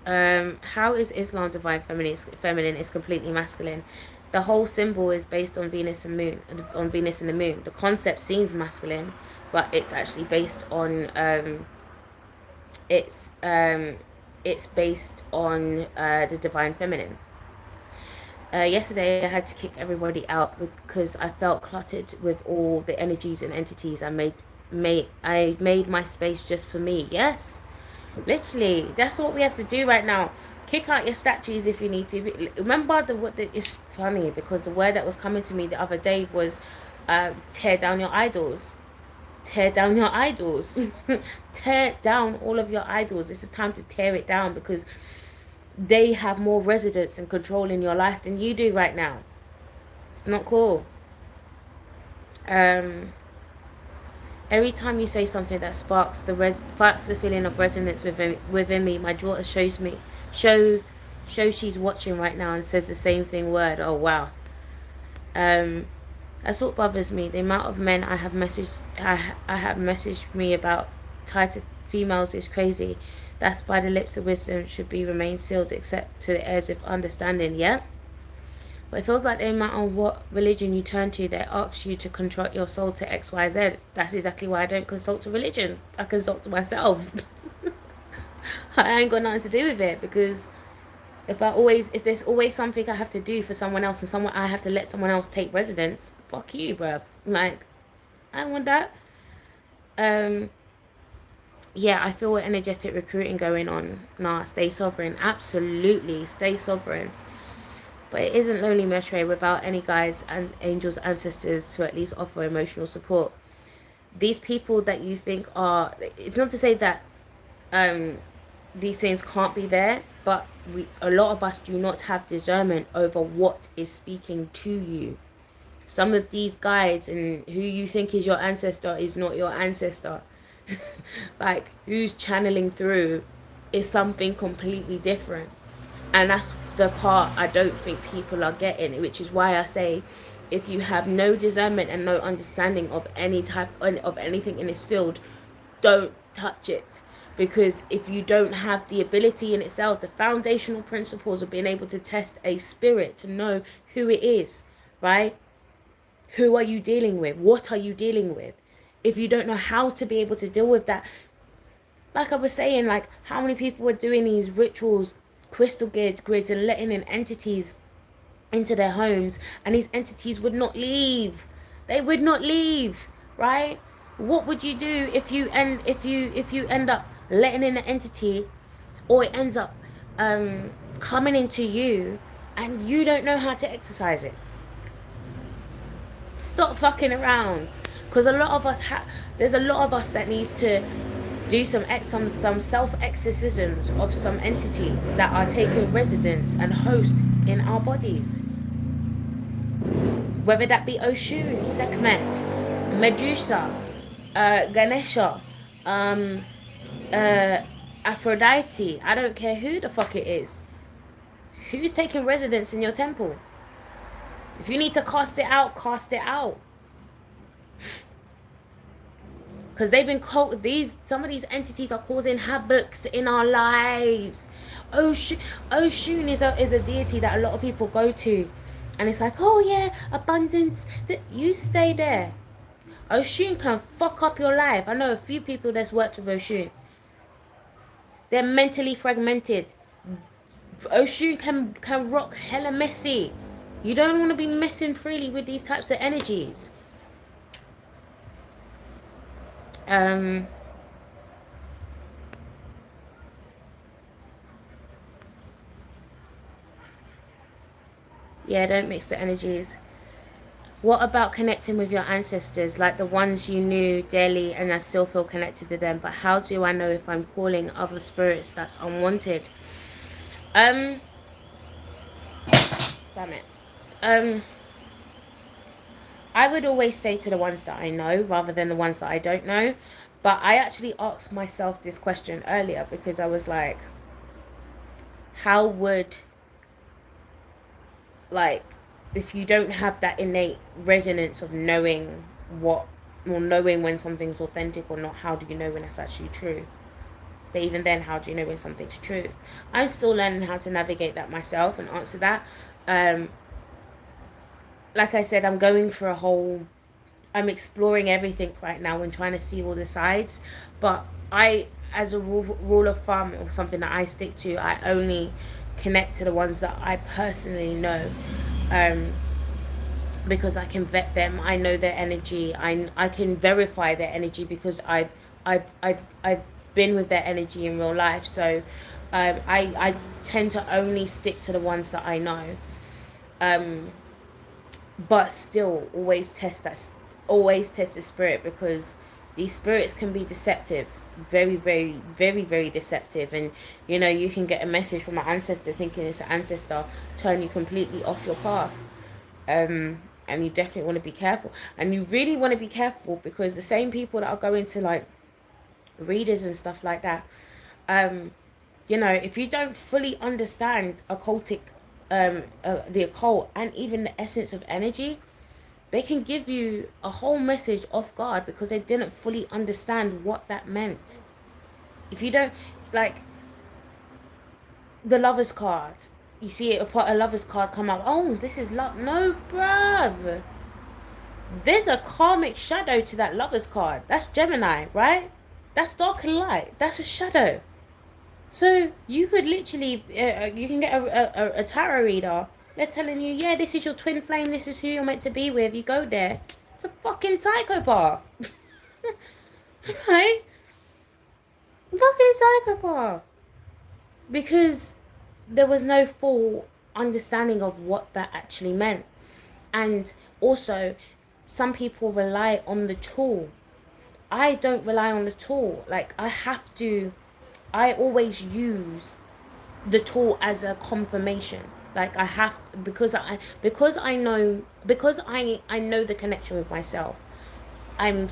How is Islam divine feminine? Feminine is completely masculine. The whole symbol is based on Venus and Moon, on Venus and the Moon. The concept seems masculine, but it's actually based on it's um, it's based on the divine feminine. Yesterday I had to kick everybody out because I felt cluttered with all the energies and entities. I made my space just for me. Yes, literally, that's what we have to do right now. Kick out your statues if you need to. Remember it's funny because the word that was coming to me the other day was tear down your idols. Tear down your idols. Tear down all of your idols. It's a time to tear it down, because they have more residence and control in your life than you do right now. It's not cool. Every time you say something that sparks the feeling of resonance within me, my daughter show she's watching right now and says the same thing word. Oh wow. That's what bothers me. The amount of men I have messaged me about tied to females is crazy. That's by the lips of wisdom should be remain sealed except to the heirs of understanding. Yeah. But it feels like no matter what religion you turn to, they ask you to contract your soul to X, Y, Z. That's exactly why I don't consult to religion. I consult to myself. I ain't got nothing to do with it, because if there's always something I have to do for someone else, and I have to let someone else take residence, fuck you, bruv. Like, I don't want that. Yeah, I feel energetic recruiting going on. Nah, stay sovereign. Absolutely, stay sovereign. But it isn't lonely Metre without any guides and angels, ancestors to at least offer emotional support. These people that you think are, it's not to say that these things can't be there, but a lot of us do not have discernment over what is speaking to you. Some of these guides and who you think is your ancestor is not your ancestor. Like, who's channeling through is something completely different. And that's the part I don't think people are getting, which is why I say, if you have no discernment and no understanding of any type of anything in this field, don't touch it. Because if you don't have the ability in itself, the foundational principles of being able to test a spirit, to know who it is, right? Who are you dealing with? What are you dealing with? If you don't know how to be able to deal with that, like I was saying, like, how many people were doing these rituals, crystal grids, and letting in entities into their homes, and these entities would not leave. They would not leave, right? What would you do if you end up letting in an entity, or it ends up coming into you, and you don't know how to exercise it? Stop fucking around, because a lot of us there's a lot of us that needs to do some self exorcisms of some entities that are taking residence and host in our bodies, whether that be Oshun, Sekhmet, Medusa, Ganesha, um, Aphrodite. I don't care who the fuck it is. Who's taking residence in your temple? If you need to cast it out, cast it out. Because they've been some of these entities are causing havoc in our lives. Oshun is a deity that a lot of people go to, and it's like, oh yeah, abundance. You stay there. Oshun can fuck up your life. I know a few people that's worked with Oshun. They're mentally fragmented. Oshun can rock hella messy. You don't want to be messing freely with these types of energies. Yeah, don't mix the energies. What about connecting with your ancestors, like the ones you knew dearly and I still feel connected to them? But how do I know if I'm calling other spirits that's unwanted? Damn it. I would always stay to the ones that I know rather than the ones that I don't know. But I actually asked myself this question earlier because I was like, how would, like, if you don't have that innate resonance of knowing what, or knowing when something's authentic or not, how do you know when it's actually true? But even then, how do you know when something's true? I'm still learning how to navigate that myself and answer that. Like I said, I'm exploring everything right now and trying to see all the sides. But as a rule of thumb, or something that I stick to, I only connect to the ones that I personally know. Because I can vet them, I know their energy, I can verify their energy because I've been with their energy in real life. So I tend to only stick to the ones that I know, but still always test the spirit, because these spirits can be deceptive, very very very very deceptive. And you can get a message from an ancestor thinking it's an ancestor, turn you completely off your path. And you definitely want to be careful, and you really want to be careful, because the same people that are going to like readers and stuff like that, if you don't fully understand the occult and even the essence of energy, they can give you a whole message off guard because they didn't fully understand what that meant. If you don't, like, the Lover's card, you see a Lover's card come out, oh, this is love. No, bruv. There's a karmic shadow to that Lover's card. That's Gemini, right? That's dark and light. That's a shadow. So you could literally, you can get a tarot reader. They're telling you, yeah, this is your twin flame. This is who you're meant to be with. You go there. It's a fucking psychopath. Right? Fucking psychopath. Because there was no full understanding of what that actually meant. And also, some people rely on the tool. I don't rely on the tool. Like, I always use the tool as a confirmation. Like, I have, because I know, because I know the connection with myself. I'm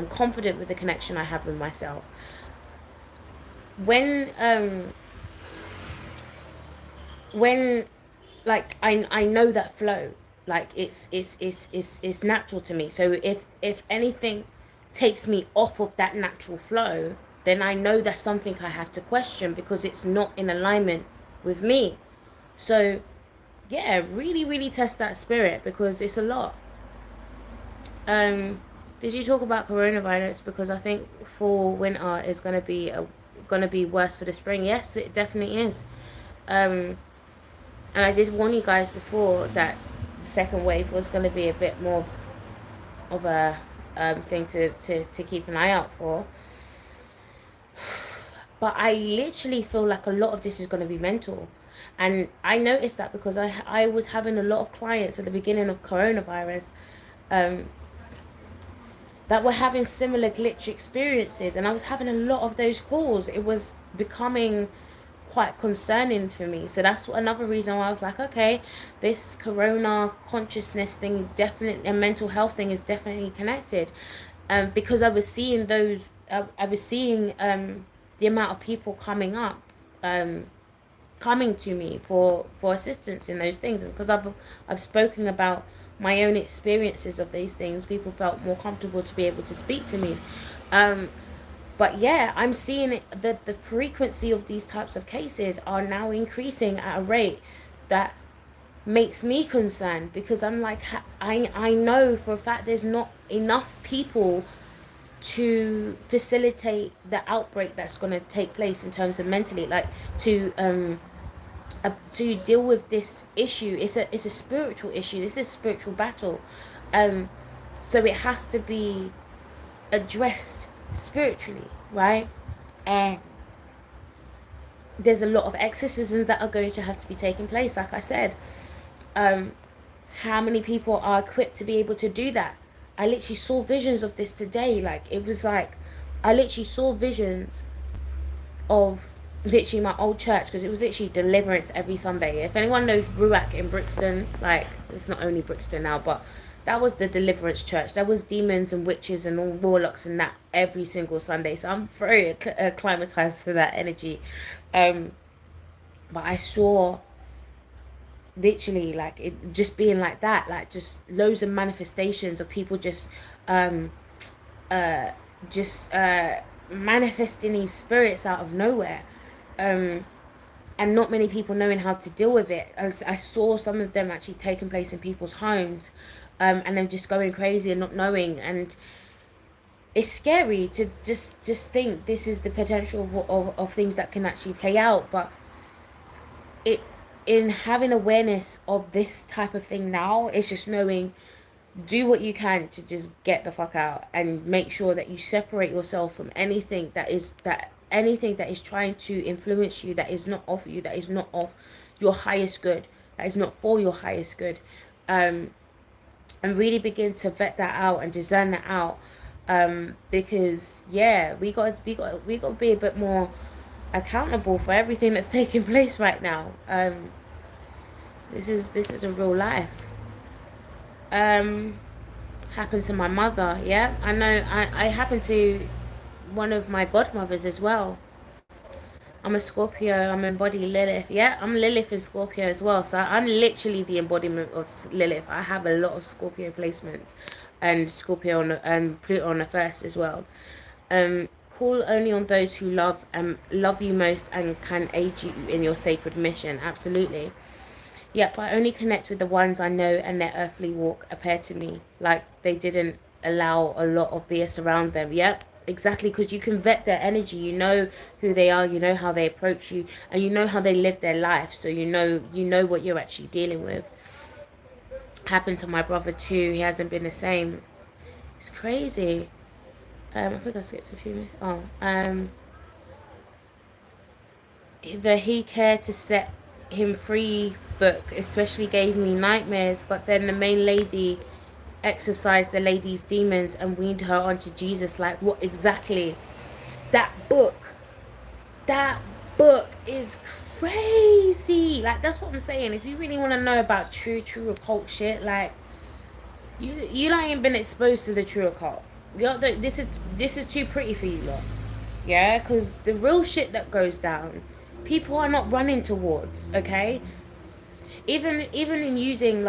confident with the connection I have with myself. When like I know that flow, like it's natural to me. So if anything takes me off of that natural flow, then I know that's something I have to question, because it's not in alignment with me. So yeah, really really test that spirit, because it's a lot. Did you talk about coronavirus? Because I think fall winter is going to be worse for the spring. Yes, it definitely is. And I did warn you guys before that the second wave was going to be a bit more of a thing to keep an eye out for. But I literally feel like a lot of this is going to be mental. And I noticed that because I was having a lot of clients at the beginning of coronavirus um, that were having similar glitch experiences. And I was having a lot of those calls. It was becoming quite concerning for me. So that's another reason why I was like, okay, this corona consciousness thing definitely, and mental health thing is definitely connected. Because I was seeing those, I was seeing the amount of people coming to me for assistance in those things. And because I've spoken about my own experiences of these things, people felt more comfortable to be able to speak to me. But yeah, I'm seeing it, that the frequency of these types of cases are now increasing at a rate that makes me concerned, because I'm like, I know for a fact there's not enough people to facilitate the outbreak that's going to take place in terms of mentally, like to deal with this issue. It's a spiritual issue. This is a spiritual battle. So it has to be addressed spiritually, right? And there's a lot of exorcisms that are going to have to be taking place, like I said. How many people are equipped to be able to do that? I literally saw visions of this today. Like, it was like I literally saw visions of literally my old church, because it was literally deliverance every Sunday. If anyone knows Ruach in Brixton, like, it's not only Brixton now, but that was the deliverance church. There was demons and witches and all warlocks and that every single Sunday. So I'm very acclimatized to that energy. But I saw literally like it just being like that, like just loads of manifestations of people um uh just manifesting these spirits out of nowhere, and not many people knowing how to deal with it. I saw some of them actually taking place in people's homes, and them just going crazy and not knowing. And it's scary to just think this is the potential of things that can actually play out. But it in having awareness of this type of thing now, it's just knowing, do what you can to just get the fuck out and make sure that you separate yourself from anything that is trying to influence you, that is not of you, that is not of your highest good, that is not for your highest good. And really begin to vet that out and discern that out. Because yeah, we got to be a bit more accountable for everything that's taking place right now. This is a real life. Happened to my mother. Yeah, I know. I happened to one of my godmothers as well. I'm a Scorpio. I'm embody Lilith. Yeah, I'm Lilith and Scorpio as well. So I'm literally the embodiment of Lilith. I have a lot of Scorpio placements, and Scorpio and Pluto on the first as well. Call only on those who love you most and can aid you in your sacred mission. Absolutely. Yep, I only connect with the ones I know, and their earthly walk appear to me like they didn't allow a lot of BS around them. Yep, exactly, because you can vet their energy. You know who they are, you know how they approach you, and you know how they live their life. So you know what you're actually dealing with. Happened to my brother too. He hasn't been the same. It's crazy. I think I skipped a few minutes. The He Cared to Set Him Free book especially gave me nightmares, but then the main lady exorcised the lady's demons and weaned her onto Jesus. Like, what exactly? That book, that book is crazy. Like, that's what I'm saying. If you really want to know about true occult shit, like, you ain't been exposed to the true occult. This is too pretty for you lot. Yeah, because the real shit that goes down, people are not running towards. Okay, even in using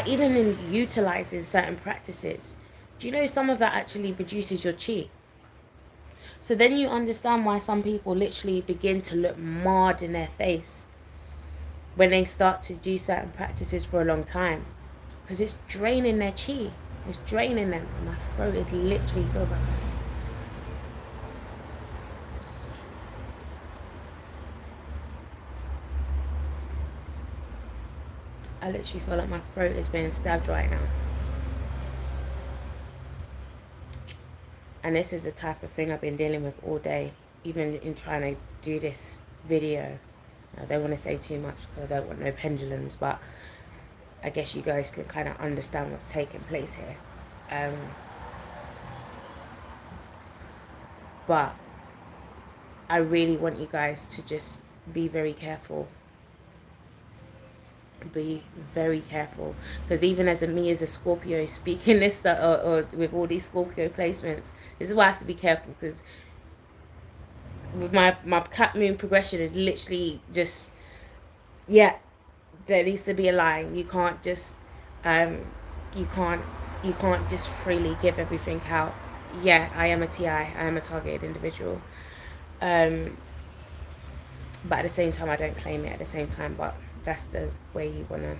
even in utilizing certain practices, do you know some of that actually reduces your chi? So then you understand why some people literally begin to look marred in their face when they start to do certain practices for a long time, because it's draining their chi. It's draining them. And my throat is literally feels like I literally feel like my throat is being stabbed right now. And this is the type of thing I've been dealing with all day, even in trying to do this video. I don't want to say too much because I don't want no pendulums, but I guess you guys can kind of understand what's taking place here. But I really want you guys to just be very careful. Be very careful, because even as a Scorpio speaking this stuff, or with all these Scorpio placements, this is why I have to be careful, because with my cat moon progression is literally just, yeah, there needs to be a line. You can't just you can't just freely give everything out. Yeah, I am a TI, I am a targeted individual, but at the same time I don't claim it at the same time. But that's the way you want to,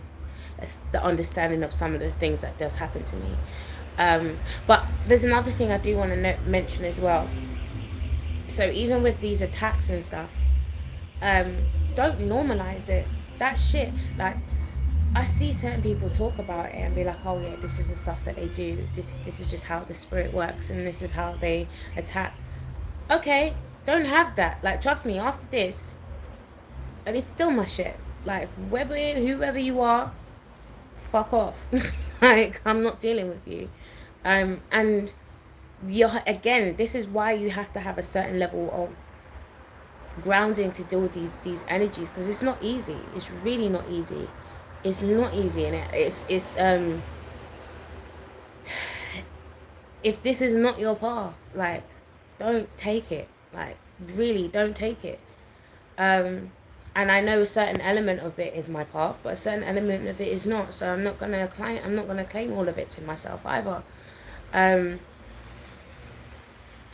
that's the understanding of some of the things that does happen to me. But there's another thing I do want to mention as well. So even with these attacks and stuff, don't normalize it. That shit, like, I see certain people talk about it and be like, oh yeah, this is the stuff that they do, this is just how the spirit works, and this is how they attack. Okay, don't have that. Like, trust me, after this, and it's still my shit. Like, whoever you are, fuck off. Like, I'm not dealing with you. And you're, again, this is why you have to have a certain level of grounding to deal with these energies, because it's not easy. It's really not easy. It's not easy, and it's if this is not your path, like, don't take it. Like, really, don't take it. And I know a certain element of it is my path, but a certain element of it is not. So I'm not gonna claim all of it to myself either.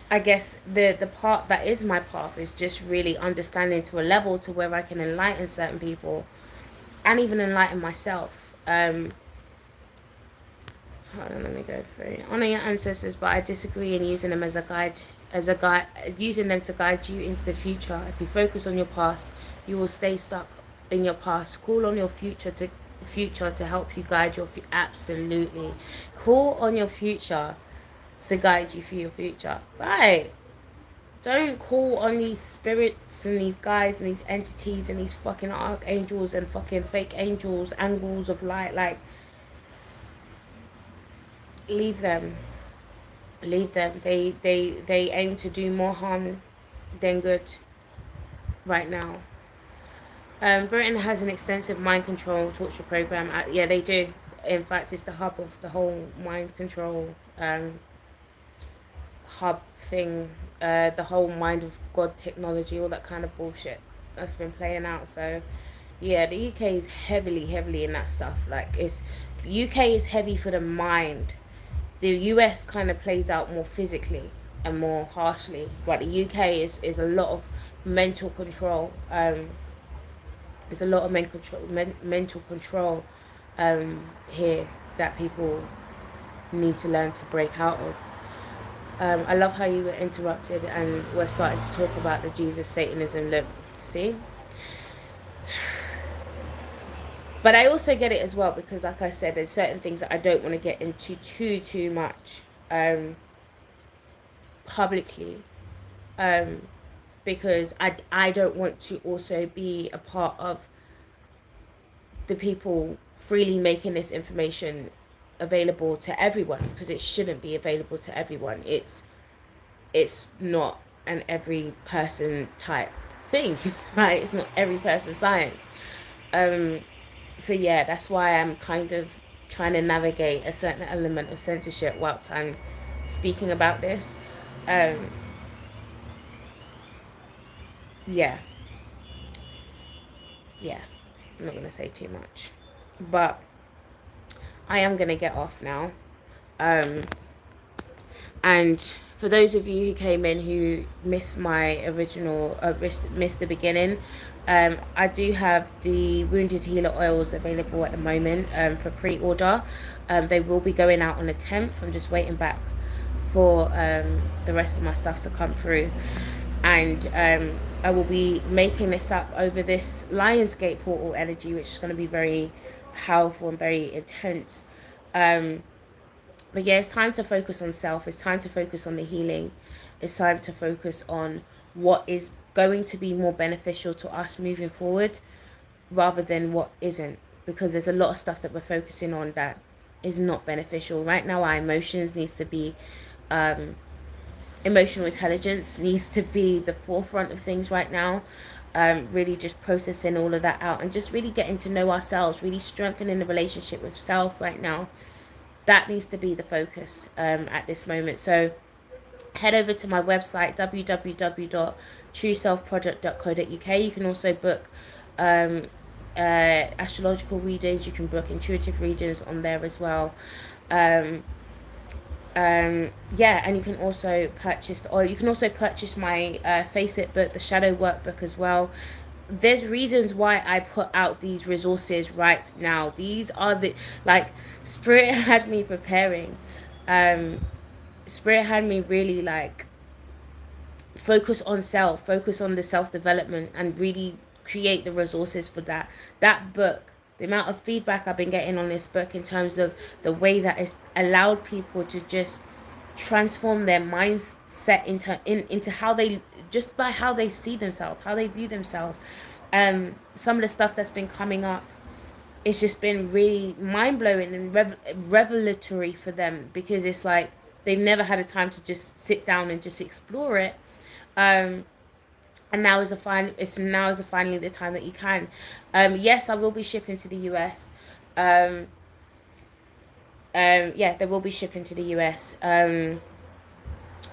I guess the part that is my path is just really understanding to a level to where I can enlighten certain people, and even enlighten myself. Hold on, let me go through. Honor your ancestors, but I disagree in using them as a guide, using them to guide you into the future. If you focus on your past, you will stay stuck in your past. Call on your future to help you guide your absolutely. Call on your future to guide you through your future. Right. Don't call on these spirits and these guys and these entities and these fucking archangels and fucking fake angels, angles of light. Like, leave them. Leave them. They aim to do more harm than good right now. Britain has an extensive mind control torture program. Yeah, they do. In fact, it's the hub of the whole mind control hub thing, the whole mind of God technology, all that kind of bullshit that's been playing out. So yeah, the UK is heavily in that stuff. Like, it's, UK is heavy for the mind. The US kind of plays out more physically and more harshly, but the UK is a lot of mental control. There's a lot of mental control here that people need to learn to break out of. I love how you were interrupted and we're starting to talk about the Jesus Satanism. Look, see? But I also get it as well, because like I said, there's certain things that I don't want to get into too much publicly, because I don't want to also be a part of the people freely making this information available to everyone, because it shouldn't be available to everyone. It's not an every person type thing, right? It's not every person science. So yeah, that's why I'm kind of trying to navigate a certain element of censorship whilst I'm speaking about this. Yeah, I'm not gonna say too much, but I am gonna get off now. And for those of you who came in who missed my original, missed the beginning, I do have the Wounded Healer oils available at the moment for pre-order. They will be going out on the 10th. I'm just waiting back for the rest of my stuff to come through. And I will be making this up over this Lionsgate portal energy, which is going to be very powerful and very intense. But yeah, it's time to focus on self. It's time to focus on the healing. It's time to focus on what is going to be more beneficial to us moving forward rather than what isn't. Because there's a lot of stuff that we're focusing on that is not beneficial. Right now, our emotions needs to be, emotional intelligence needs to be the forefront of things right now. Really just processing all of that out and just really getting to know ourselves, really strengthening the relationship with self right now. That needs to be the focus at this moment. So head over to my website www.trueselfproject.co.uk. You can also book astrological readings. You can book intuitive readings on there as well. Yeah, and you can also purchase my Face It book, the Shadow Workbook as well. There's reasons why I put out these resources right now. These are the, like, Spirit had me preparing. Spirit had me really like focus on self, focus on the self-development, and really create the resources for that book. The amount of feedback I've been getting on this book in terms of the way that it's allowed people to just transform their mindset into how they, just by how they see themselves, how they view themselves. Some of the stuff that's been coming up, it's just been really mind-blowing and revelatory for them, because it's like they've never had a time to just sit down and just explore it. um and now is finally the time that you can. Yes, I will be shipping to the US. Yeah, there will be shipping to the US.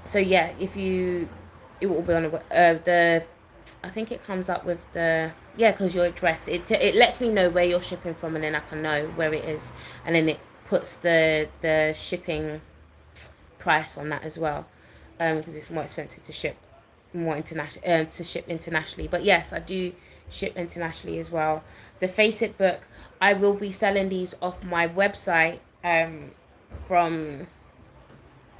So yeah, if you, it will be on the, I think it comes up with the, yeah, because your address, it lets me know where you're shipping from, and then I can know where it is, and then it puts the shipping price on that as well, because it's more expensive to ship internationally. But yes, I do ship internationally as well. The Face It book, I will be selling these off my website from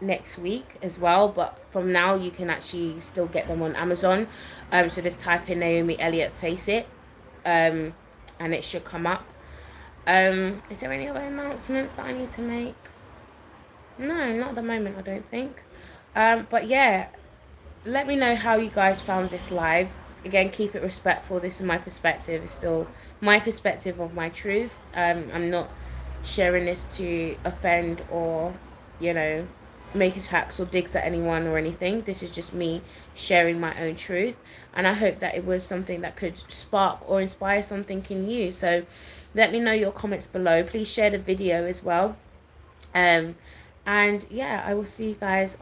next week as well, but from now you can actually still get them on Amazon. So just type in Naomi Elliott Face It, and it should come up. Is there any other announcements that I need to make? No, not at the moment, I don't think. But yeah, let me know how you guys found this live. Again, keep it respectful. This is my perspective. It's still my perspective of my truth. I'm not sharing this to offend or, you know, make attacks or digs at anyone or anything. This is just me sharing my own truth, and I hope that it was something that could spark or inspire something in you. So let me know your comments below. Please share the video as well. And yeah, I will see you guys